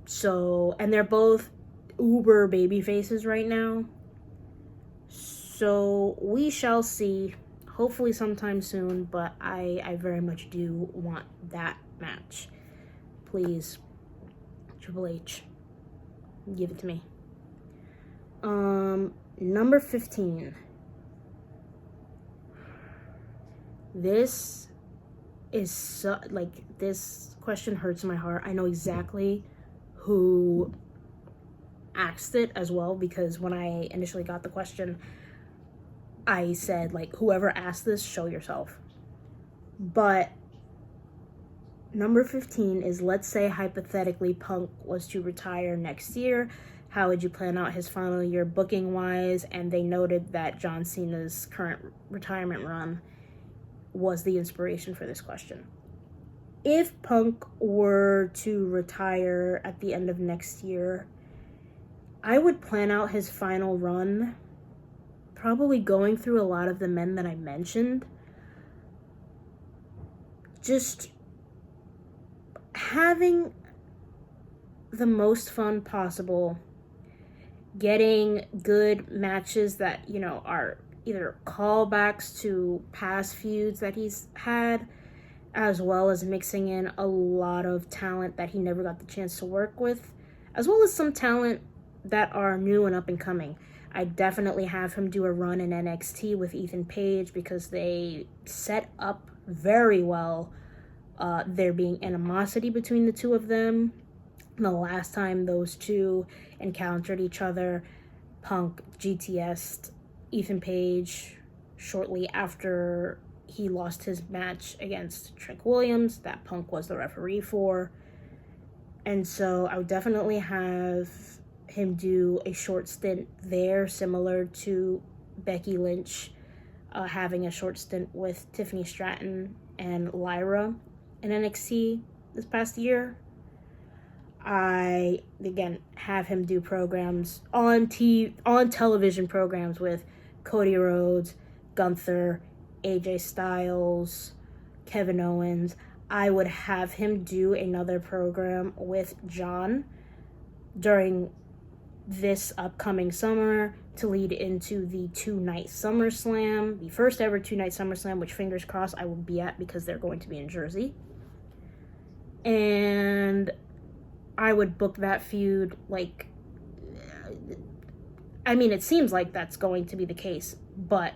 So, and they're both uber baby faces right now. So we shall see, hopefully sometime soon, but I very much do want that match. please. Triple H. Give it to me. Number 15. This is so, like, this question hurts my heart. I know exactly who asked it as well, because when I initially got the question, I said, like, whoever asked this, show yourself. But number 15 is, let's say hypothetically Punk was to retire next year. How would you plan out his final year booking wise? And they noted that John Cena's current retirement run was the inspiration for this question. If Punk were to retire at the end of next year, I would plan out his final run probably going through a lot of the men that I mentioned. Just having the most fun possible, getting good matches that, you know, are either callbacks to past feuds that he's had, as well as mixing in a lot of talent that he never got the chance to work with, as well as some talent that are new and up and coming. I definitely have him do a run in NXT with Ethan Page, because they set up very well there being animosity between the two of them. The last time those two encountered each other, Punk GTS'd Ethan Page shortly after he lost his match against Trick Williams that Punk was the referee for. And so I would definitely have him do a short stint there, similar to Becky Lynch having a short stint with Tiffany Stratton and Lyra in NXT this past year. I, again, have him do programs on television programs with Cody Rhodes, Gunther, AJ Styles, Kevin Owens. I would have him do another program with John during this upcoming summer to lead into the 2-night SummerSlam, the first ever 2-night SummerSlam, which, fingers crossed, I will be at, because they're going to be in Jersey. And I would book that feud, like, I mean, it seems like that's going to be the case, but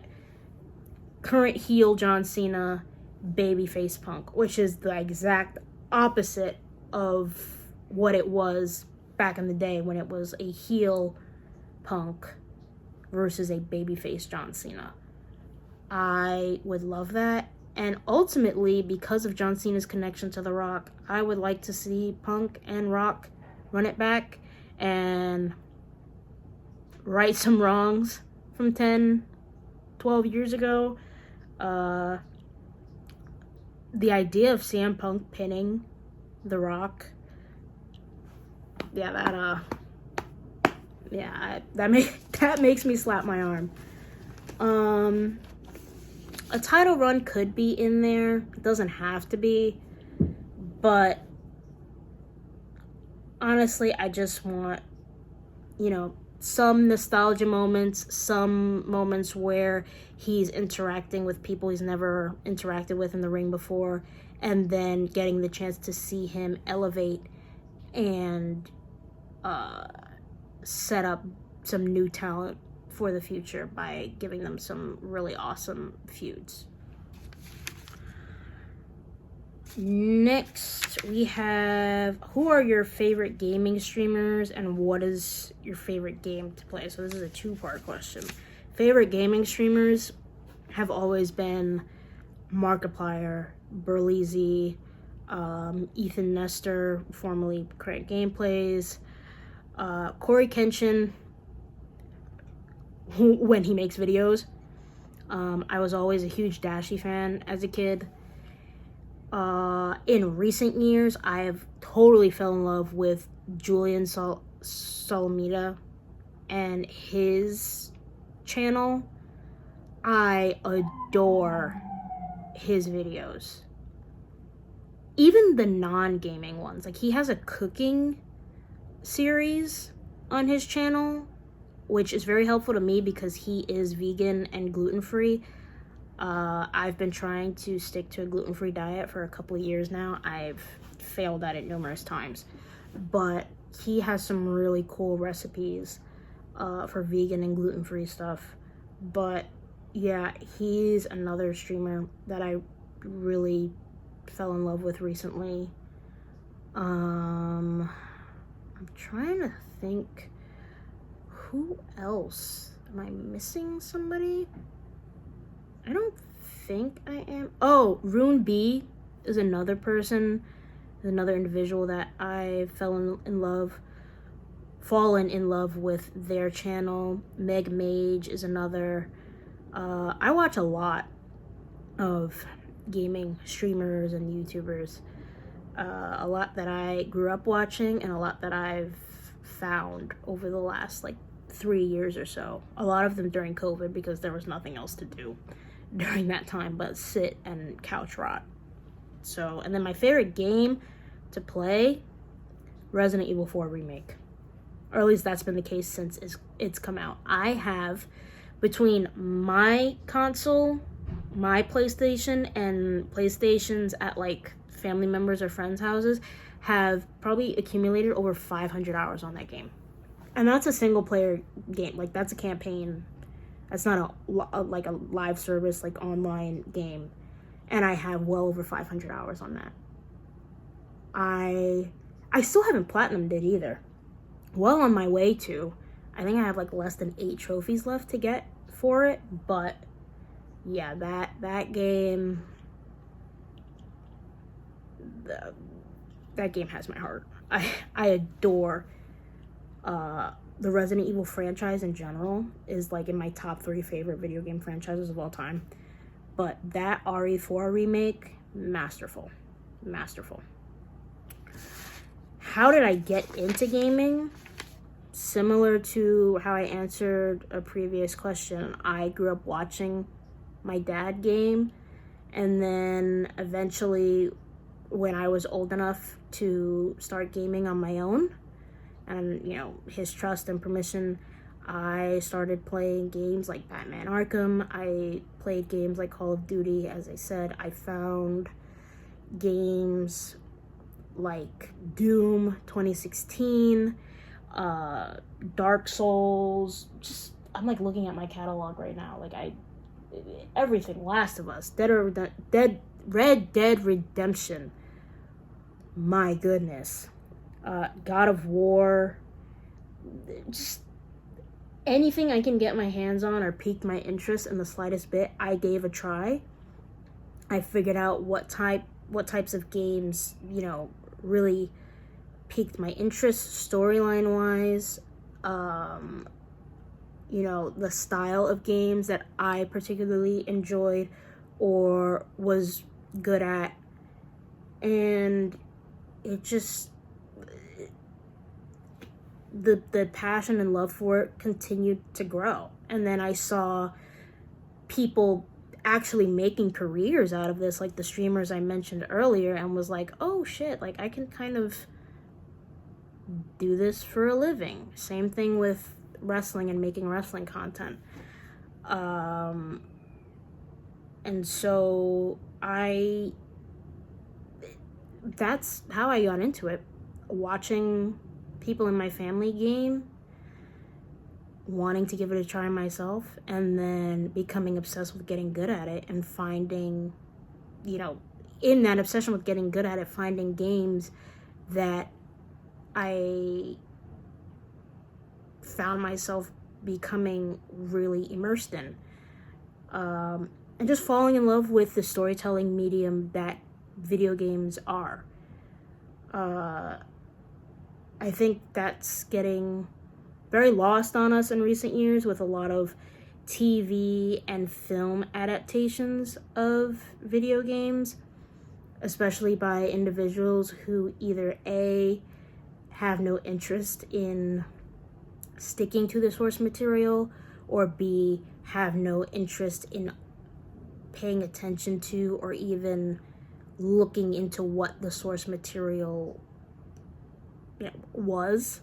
current heel John Cena, babyface Punk, which is the exact opposite of what it was back in the day when it was a heel Punk versus a babyface John Cena. I would love that. And ultimately, because of John Cena's connection to The Rock, I would like to see Punk and Rock run it back and right some wrongs from 10, 12 years ago. The idea of CM Punk pinning The Rock, that makes me slap my arm. A title run could be in there. It doesn't have to be. But honestly, I just want, you know, some nostalgia moments, some moments where he's interacting with people he's never interacted with in the ring before, and then getting the chance to see him elevate and set up some new talent for the future by giving them some really awesome feuds. Next, we have, who are your favorite gaming streamers and what is your favorite game to play? So this is a two-part question. Favorite gaming streamers have always been Markiplier, Burleezy, Ethan Nestor, formerly Correct Gameplays, Corey Kenshin, when he makes videos. I was always a huge Dashi fan as a kid. In recent years, I have totally fell in love with Julian Solomita and his channel. I adore his videos. Even the non-gaming ones. Like, he has a cooking series on his channel, which is very helpful to me because he is vegan and gluten-free. I've been trying to stick to a gluten-free diet for a couple of years now. I've failed at it numerous times, but he has some really cool recipes for vegan and gluten-free stuff. But yeah, he's another streamer that I really fell in love with recently. I'm trying to think, who else? Am I missing somebody? I don't think I am. Oh, Rune B is another person, another individual that I fallen in love with their channel. Meg Mage is another. I watch a lot of gaming streamers and YouTubers. A lot that I grew up watching and a lot that I've found over the last like 3 years or so. A lot of them during COVID because there was nothing else to do during that time but sit and couch rot. So, and then my favorite game to play, Resident Evil 4 Remake. Or at least that's been the case since it's come out. I have, between my console, my PlayStation, and PlayStations at like family members or friends' houses, have probably accumulated over 500 hours on that game. And that's a single player game. Like, that's a campaign. That's not a live service, like online game. And I have well over 500 hours on that. I still haven't platinumed it either. Well on my way to. I think I have like less than 8 trophies left to get for it. But yeah, that game, that game has my heart. I adore the Resident Evil franchise in general. Is like in my top 3 favorite video game franchises of all time. But that RE4 remake, masterful. How did I get into gaming? Similar to how I answered a previous question, I grew up watching my dad game, and then eventually when I was old enough to start gaming on my own, and his trust and permission, I started playing games like Batman Arkham. I played games like Call of Duty. As I said, I found games like Doom 2016, Dark Souls. I'm like looking at my catalog right now. Like everything. Last of Us, Red Dead Redemption. My goodness. God of War. Just anything I can get my hands on or pique my interest in the slightest bit, I gave a try. I figured out what types of games, really piqued my interest storyline wise. The style of games that I particularly enjoyed or was good at. And it just, the passion and love for it continued to grow. And then I saw people actually making careers out of this, like the streamers I mentioned earlier, and was like, oh shit, like I can kind of do this for a living. Same thing with wrestling and making wrestling content. And so that's how I got into it. Watching people in my family game, wanting to give it a try myself, and then becoming obsessed with getting good at it, and finding, in that obsession with getting good at it, finding games that I found myself becoming really immersed in. And just falling in love with the storytelling medium that video games are. I think that's getting very lost on us in recent years with a lot of TV and film adaptations of video games, especially by individuals who either A, have no interest in sticking to the source material, or B, have no interest in paying attention to or even looking into what the source material was.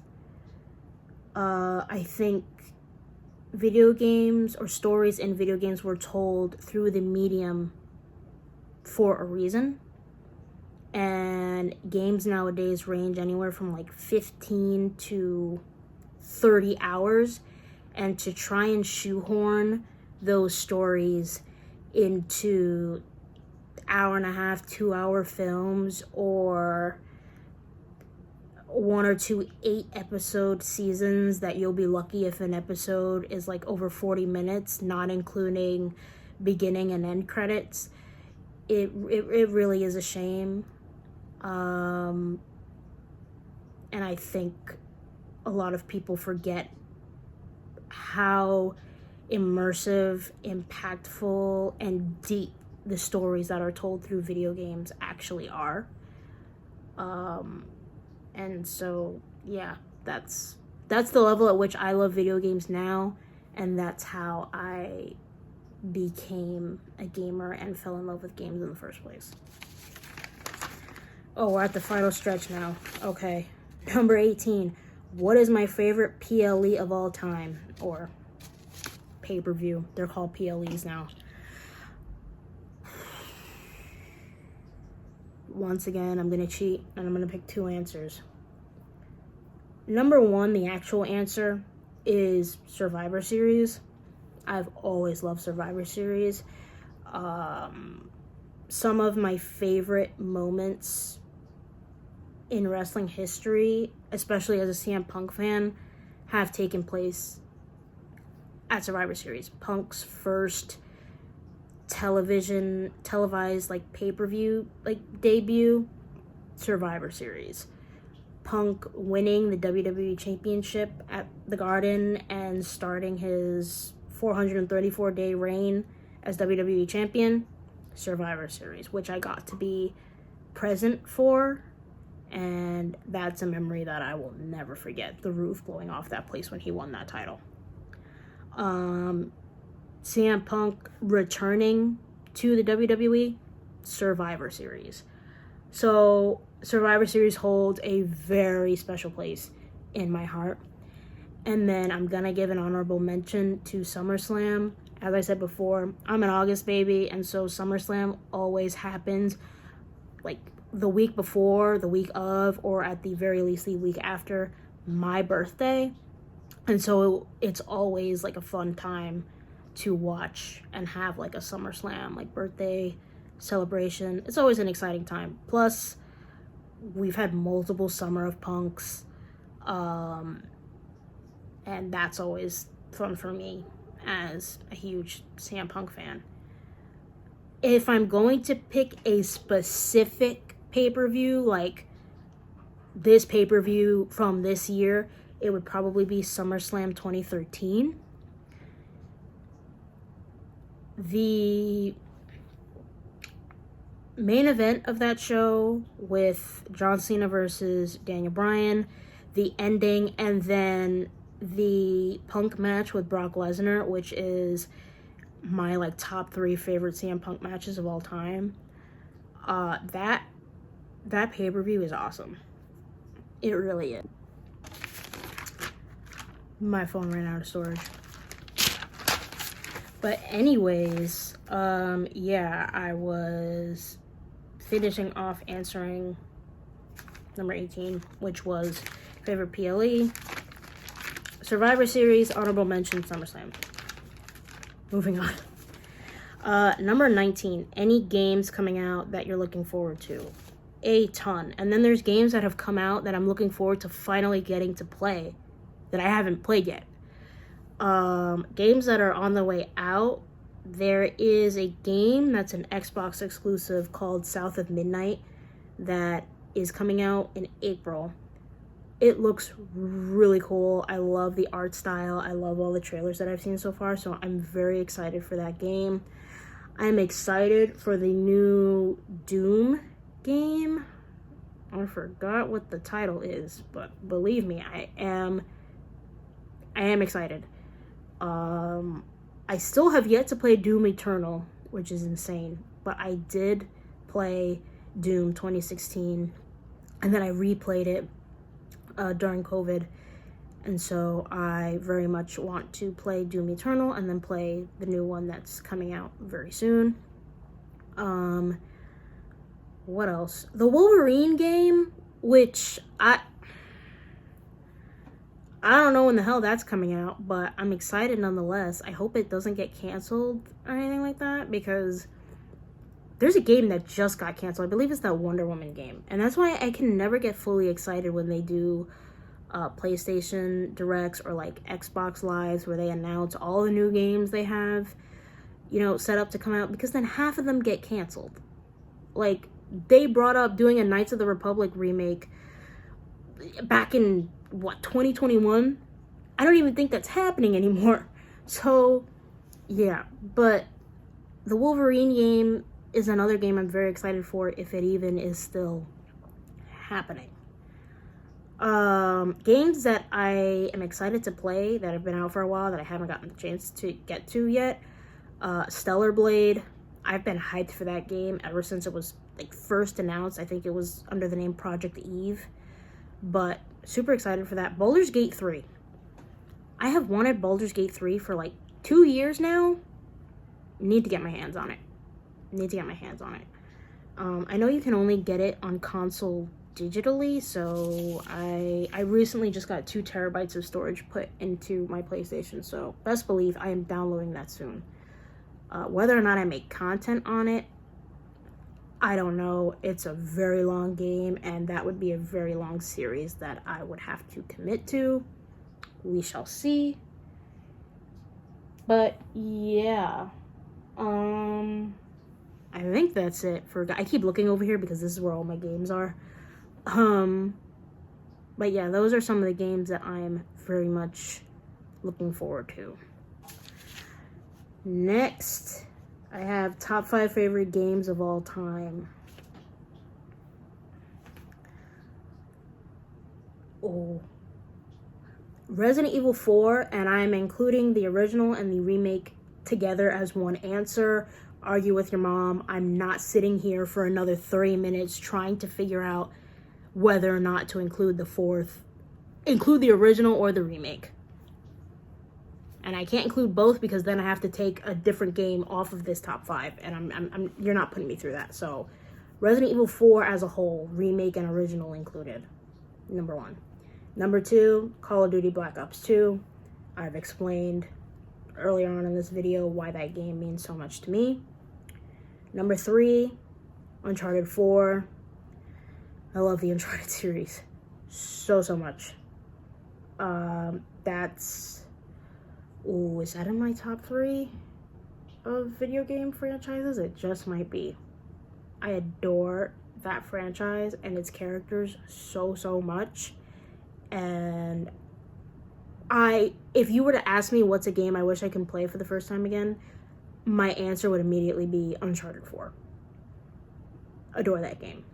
I think video games or stories in video games were told through the medium for a reason. And games nowadays range anywhere from like 15 to 30 hours. And to try and shoehorn those stories into hour and a half, 2-hour films, or 1 or 2 8-episode seasons that you'll be lucky if an episode is like over 40 minutes, not including beginning and end credits. It really is a shame. And I think a lot of people forget how immersive, impactful, and deep the stories that are told through video games actually are. And so, yeah, that's the level at which I love video games now, and that's how I became a gamer and fell in love with games in the first place. Oh, we're at the final stretch now. Okay. Number 18. What is my favorite PLE of all time? Or pay-per-view. They're called PLEs now. Once again, I'm going to cheat, and I'm going to pick 2 answers. Number 1, the actual answer, is Survivor Series. I've always loved Survivor Series. Some of my favorite moments in wrestling history, especially as a CM Punk fan, have taken place at Survivor Series. Punk's first televised like pay-per-view like debut, Survivor Series. Punk winning the WWE Championship at the Garden and starting his 434-day reign as WWE Champion, Survivor Series, which I got to be present for, and that's a memory that I will never forget. The roof blowing off that place when he won that title. CM Punk returning to the WWE, Survivor Series. So Survivor Series holds a very special place in my heart. And then I'm gonna give an honorable mention to SummerSlam. As I said before, I'm an August baby, and so SummerSlam always happens like the week before, the week of, or at the very least the week after my birthday. And so it's always like a fun time to watch and have like a SummerSlam like birthday celebration. It's always an exciting time. Plus, we've had multiple Summer of Punks, and that's always fun for me as a huge CM Punk fan. If I'm going to pick a specific pay-per-view, like this pay-per-view from this year, it would probably be SummerSlam 2013. The main event of that show with John Cena versus Daniel Bryan, the ending, and then the Punk match with Brock Lesnar, which is my like top 3 favorite CM Punk matches of all time. That pay-per-view is awesome. It really is. My phone ran out of storage. But anyways, yeah, I was finishing off answering number 18, which was favorite PLE, Survivor Series, honorable mention, SummerSlam. Moving on. Number 19, any games coming out that you're looking forward to? A ton. And then there's games that have come out that I'm looking forward to finally getting to play that I haven't played yet. Games that are on the way out, there is a game that's an Xbox exclusive called South of Midnight that is coming out in April. It looks really cool. I love the art style. I love all the trailers that I've seen so far, so I'm very excited for that game. I'm excited for the new Doom game. I forgot what the title is, but believe me, I am excited. I still have yet to play Doom Eternal, which is insane, but I did play Doom 2016, and then I replayed it during COVID, And so I very much want to play Doom Eternal and then play the new one that's coming out very soon. What else? The Wolverine game, which I don't know when the hell that's coming out, but I'm excited nonetheless. I hope it doesn't get canceled or anything like that, because there's a game that just got canceled. I believe it's that Wonder Woman game. And that's why I can never get fully excited when they do PlayStation Directs or like Xbox Lives where they announce all the new games they have, set up to come out, because then half of them get canceled. Like, they brought up doing a Knights of the Republic remake back in, 2021? I don't even think that's happening anymore. So, yeah. But the Wolverine game is another game I'm very excited for, if it even is still happening. Games that I am excited to play that have been out for a while that I haven't gotten the chance to get to yet. Stellar Blade. I've been hyped for that game ever since it was first announced. I think it was under the name Project Eve, but super excited for that. Baldur's Gate 3. I have wanted Baldur's Gate 3 for 2 years now. Need to get my hands on it. I know you can only get it on console digitally, so I recently just got 2 terabytes of storage put into my PlayStation, so best believe I am downloading that soon. Whether or not I make content on it, I don't know. It's a very long game, and that would be a very long series that I would have to commit to. We shall see. But yeah, I think that's it for. I keep looking over here because this is where all my games are. But yeah, those are some of the games that I'm very much looking forward to. Next, I have top 5 favorite games of all time. Oh. Resident Evil 4, and I'm including the original and the remake together as one answer. Argue with your mom. I'm not sitting here for another 30 minutes trying to figure out whether or not to include the original or the remake. And I can't include both because then I have to take a different game off of this top 5, and you're not putting me through that. So, Resident Evil 4 as a whole, remake and original included, number 1. Number 2, Call of Duty Black Ops 2. I've explained earlier on in this video why that game means so much to me. Number 3, Uncharted 4. I love the Uncharted series so much. Is that in my top 3 of video game franchises? It just might be. I adore that franchise and its characters so much. And if you were to ask me what's a game I wish I could play for the first time again, my answer would immediately be Uncharted 4. Adore that game.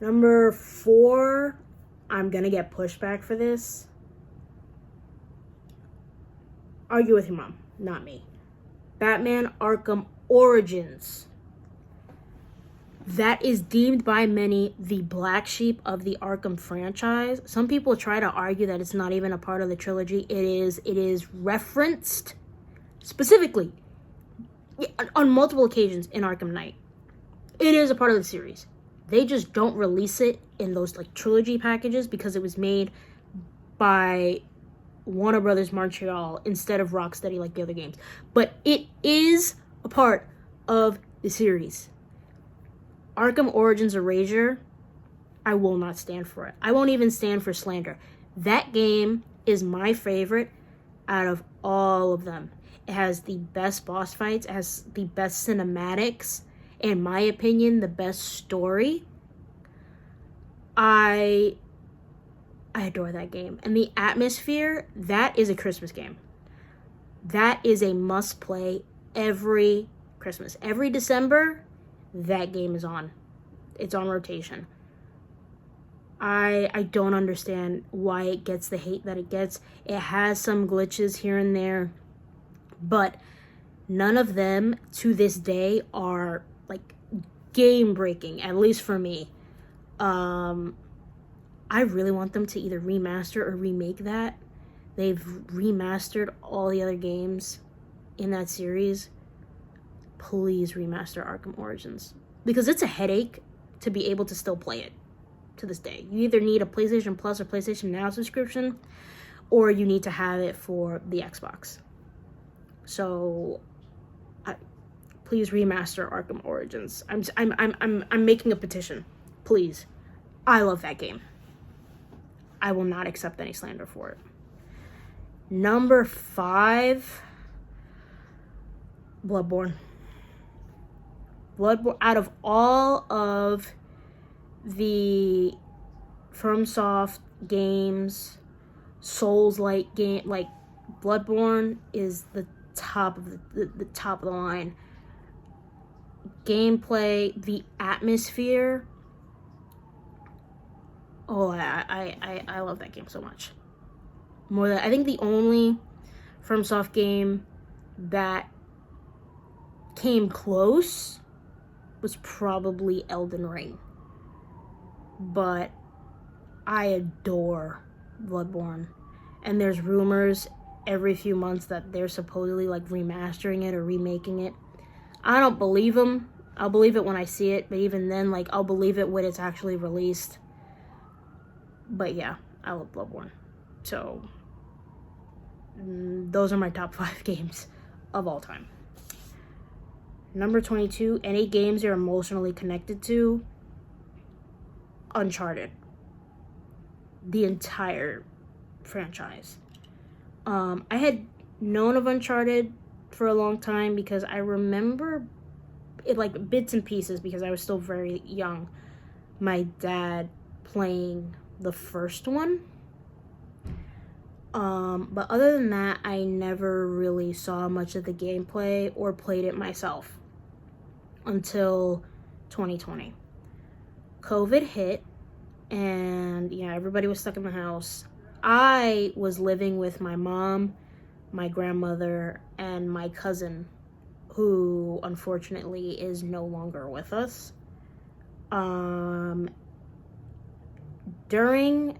Number 4, I'm gonna get pushback for this. Argue with your mom, not me. Batman Arkham Origins. That is deemed by many the black sheep of the Arkham franchise. Some people try to argue that it's not even a part of the trilogy. It is referenced specifically on multiple occasions in Arkham Knight. It is a part of the series. They just don't release it in those trilogy packages because it was made by Warner Brothers Montreal instead of Rocksteady like the other games. But it is a part of the series. Arkham Origins Erasure, I will not stand for it. I won't even stand for slander. That game is my favorite out of all of them. It has the best boss fights, it has the best cinematics, in my opinion, the best story. I adore that game. And the atmosphere, that is a Christmas game. That is a must-play every Christmas. Every December, that game is on. It's on rotation. I don't understand why it gets the hate that it gets. It has some glitches here and there, but none of them to this day are game breaking, at least for me. I really want them to either remaster or remake that. They've remastered all the other games in that series. Please remaster Arkham Origins, because it's a headache to be able to still play it to this day. You either need a PlayStation Plus or PlayStation Now subscription, or you need to have it for the Xbox. So please remaster Arkham Origins. I'm making a petition. Please. I love that game. I will not accept any slander for it. Number 5, Bloodborne. Out of all of the FromSoft games, Souls-like game, like, Bloodborne is the top of the top of the line. Gameplay, the atmosphere. Oh, I love that game so much. More than, I think the only FromSoft game that came close was probably Elden Ring. But I adore Bloodborne. And there's rumors every few months that they're supposedly like remastering it or remaking it. I don't believe them. I'll believe it when I see it, but even then, like, I'll believe it when it's actually released. But yeah, I love Bloodborne. So, those are my top 5 games of all time. Number 22, any games you're emotionally connected to? Uncharted. The entire franchise. I had known of Uncharted for a long time because I remember it like bits and pieces because I was still very young. My dad playing the first one. But other than that, I never really saw much of the gameplay or played it myself until 2020. COVID hit and everybody was stuck in the house. I was living with my mom, my grandmother, and my cousin, who unfortunately is no longer with us. There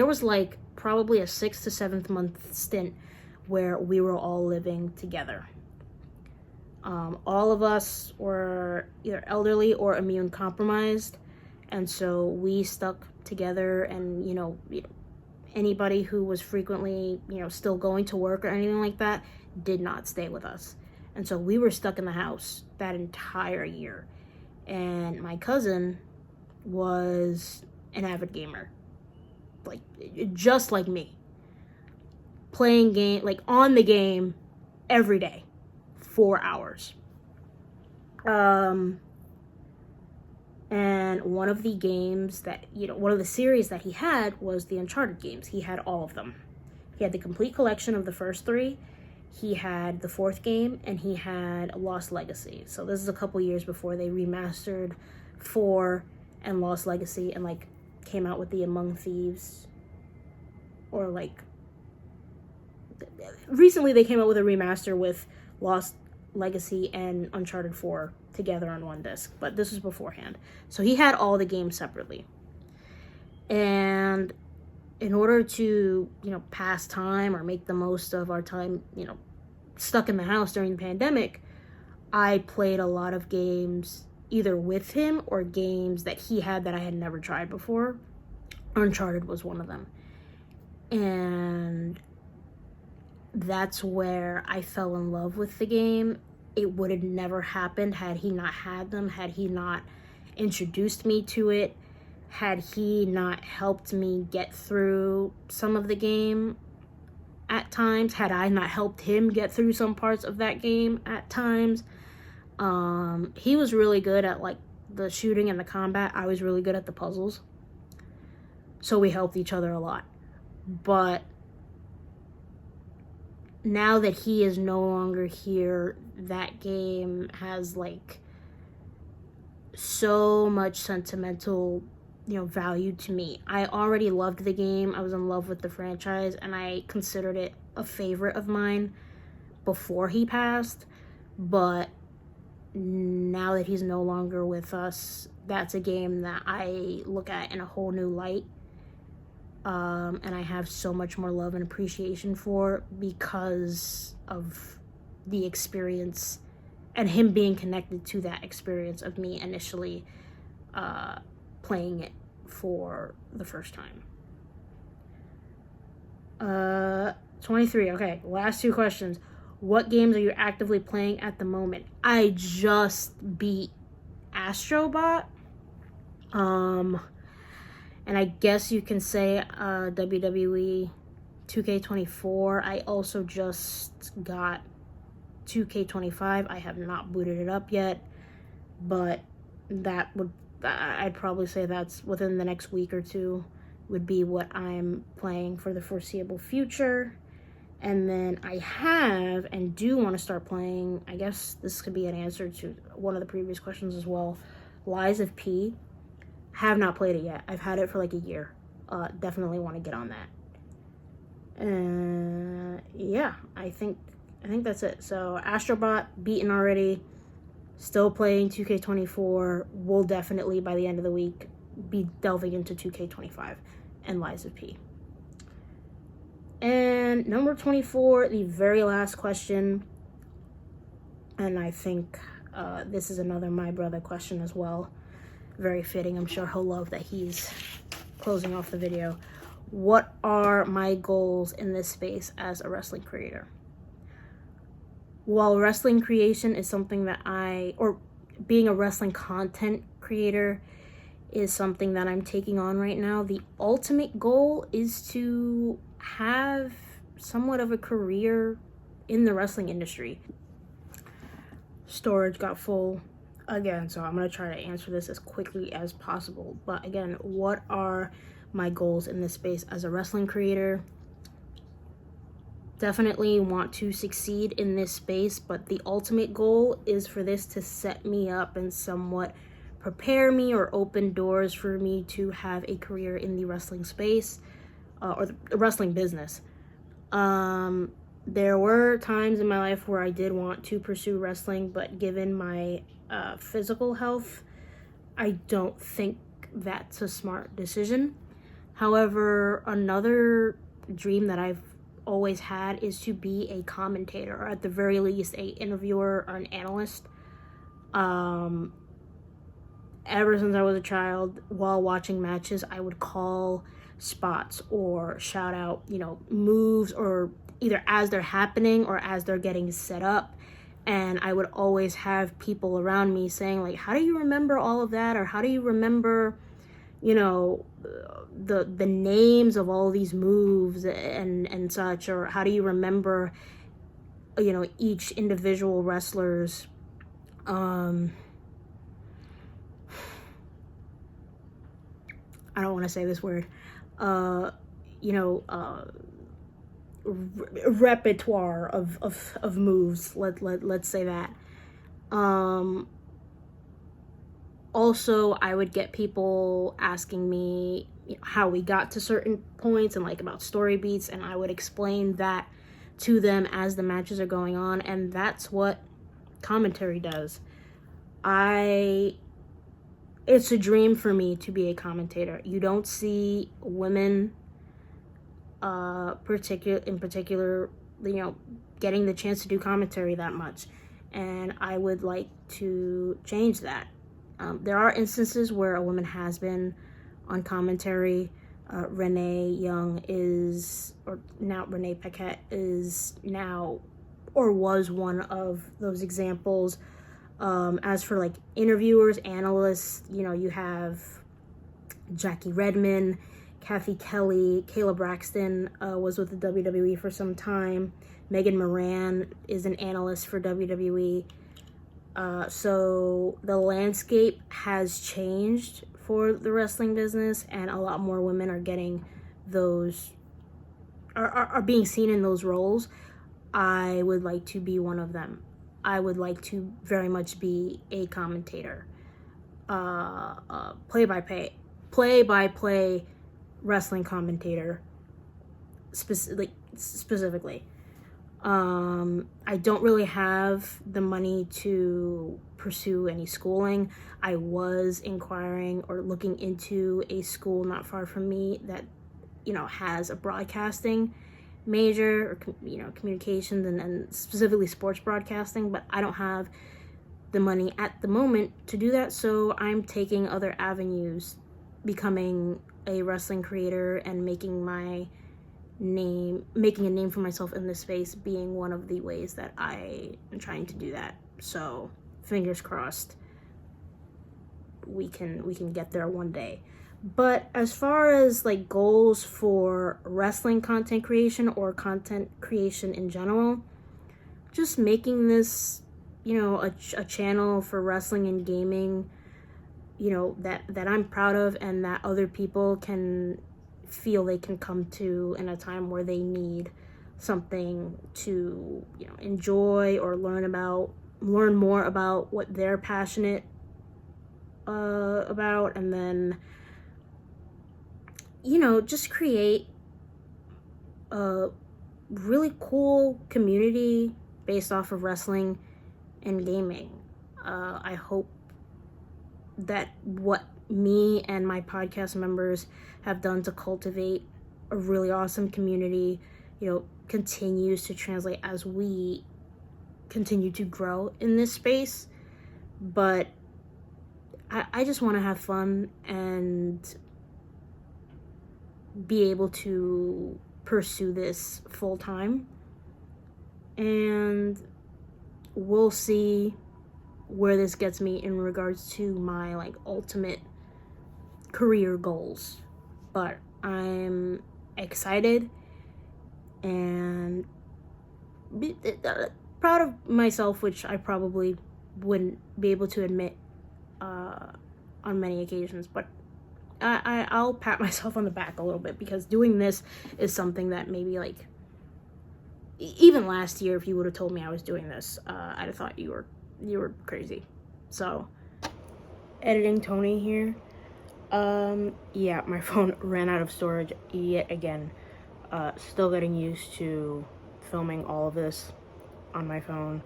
was like probably a 6th to 7th month stint where we were all living together. All of us were either elderly or immune compromised, and so we stuck together, and anybody who was frequently still going to work or anything like that did not stay with us. And so we were stuck in the house that entire year. And my cousin was an avid gamer, like just like me, playing game, like on the game every day, 4 hours. And one of the games that, one of the series that he had was the Uncharted games. He had all of them. He had the complete collection of the first 3. He had the 4th game, and he had Lost Legacy. So this is a couple years before they remastered 4 and Lost Legacy and like came out with the Among Thieves, or like recently they came out with a remaster with Lost Legacy and Uncharted 4 together on one disc, but this was beforehand. So he had all the games separately. And in order to, pass time or make the most of our time, stuck in the house during the pandemic, I played a lot of games either with him or games that he had that I had never tried before. Uncharted was one of them. And that's where I fell in love with the game. It would have never happened had he not had them, had he not introduced me to it, had he not helped me get through some of the game at times, had I not helped him get through some parts of that game at times. He was really good at like the shooting and the combat. I was really good at the puzzles. So we helped each other a lot. But now that he is no longer here, that game has like so much sentimental, value to me. I already loved the game. I was in love with the franchise, and I considered it a favorite of mine before he passed. But now that he's no longer with us, that's a game that I look at in a whole new light. And I have so much more love and appreciation for, because of the experience and him being connected to that experience of me initially playing it for the first time. 23. Okay, last two questions. What games are you actively playing at the moment? I just beat Astrobot. And I guess you can say WWE 2K24. I also just got 2K25. I have not booted it up yet, but I'd probably say that's within the next week or two would be what I'm playing for the foreseeable future. And then I have and do want to start playing, I guess this could be an answer to one of the previous questions as well, Lies of P. Have not played it yet. I've had it for like a year. Definitely want to get on that. Yeah, I think that's it. So Astrobot beaten already. Still playing 2K24. Will definitely by the end of the week be delving into 2K25 and Lies of P. And number 24, the very last question. And I think this is another My Brother question as well. Very fitting. I'm sure he'll love that he's closing off the video. What are my goals in this space as a wrestling creator? While wrestling creation is something that or being a wrestling content creator is something that I'm taking on right now, the ultimate goal is to have somewhat of a career in the wrestling industry. Storage got full again, so I'm going to try to answer this as quickly as possible. But again, what are my goals in this space as a wrestling creator? Definitely want to succeed in this space, but the ultimate goal is for this to set me up and somewhat prepare me or open doors for me to have a career in the wrestling space or the wrestling business. There were times in my life where I did want to pursue wrestling, but given my physical health, I don't think that's a smart decision. However, another dream that I've always had is to be a commentator, or at the very least a interviewer or an analyst. Ever since I was a child, while watching matches, I would call spots or shout out, moves, or either as they're happening or as they're getting set up. And I would always have people around me saying, like, how do you remember all of that? Or how do you remember, the names of all these moves and such? Or how do you remember, each individual wrestler's, I don't want to say this word, repertoire of moves. Let's say that. Also, I would get people asking me how we got to certain points and like about story beats, and I would explain that to them as the matches are going on, and that's what commentary does. It's a dream for me to be a commentator. You don't see women in particular, getting the chance to do commentary that much. And I would like to change that. There are instances where a woman has been on commentary. Renee Paquette is now, or was one of those examples. As for like interviewers, analysts, you have Jackie Redmond, Kathy Kelly, Kayla Braxton was with the WWE for some time. Megan Moran is an analyst for WWE. So the landscape has changed for the wrestling business, and a lot more women are getting those, are being seen in those roles. I would like to be one of them. I would like to very much be a commentator, play-by-play wrestling commentator, specifically. I don't really have the money to pursue any schooling. I was inquiring or looking into a school not far from me that, you know, has a broadcasting major, or, you know, communications and specifically sports broadcasting, but I don't have the money at the moment to do that, so I'm taking other avenues, becoming a wrestling creator and making a name for myself in this space being one of the ways that I am trying to do that. So fingers crossed we can get there one day. But as far as like goals for wrestling content creation or content creation in general, just making this, you know, a channel for wrestling and gaming, you know, that I'm proud of and that other people can feel they can come to in a time where they need something to, you know, enjoy or learn more about what they're passionate about, and then, you know, just create a really cool community based off of wrestling and gaming. I hope that what me and my podcast members have done to cultivate a really awesome community, you know, continues to translate as we continue to grow in this space. But I just want to have fun and be able to pursue this full time, and we'll see where this gets me in regards to my like ultimate career goals. But I'm excited and proud of myself, which I probably wouldn't be able to admit on many occasions, but I'll pat myself on the back a little bit, because doing this is something that maybe, like, even last year, if you would have told me I was doing this, I'd have thought you were crazy. So, editing Toni here. Yeah, my phone ran out of storage yet again. Still getting used to filming all of this on my phone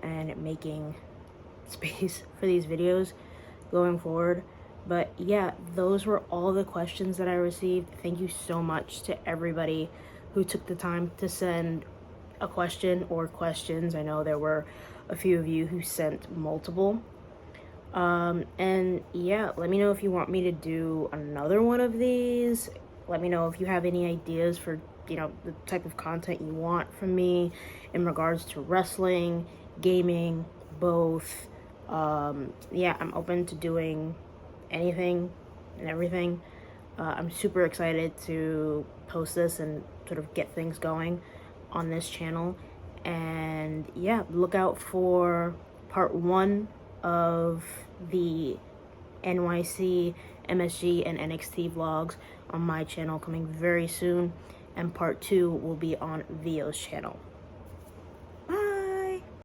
and making space for these videos going forward. But yeah, those were all the questions that I received. Thank you so much to everybody who took the time to send a question or questions. I know there were a few of you who sent multiple. And yeah, let me know if you want me to do another one of these. Let me know if you have any ideas for, you know, the type of content you want from me in regards to wrestling, gaming, both. Yeah, I'm open to doing anything and everything. I'm super excited to post this and sort of get things going on this channel. And yeah, look out for part 1 of the NYC, MSG, and NXT vlogs on my channel coming very soon. And part 2 will be on Vio's channel.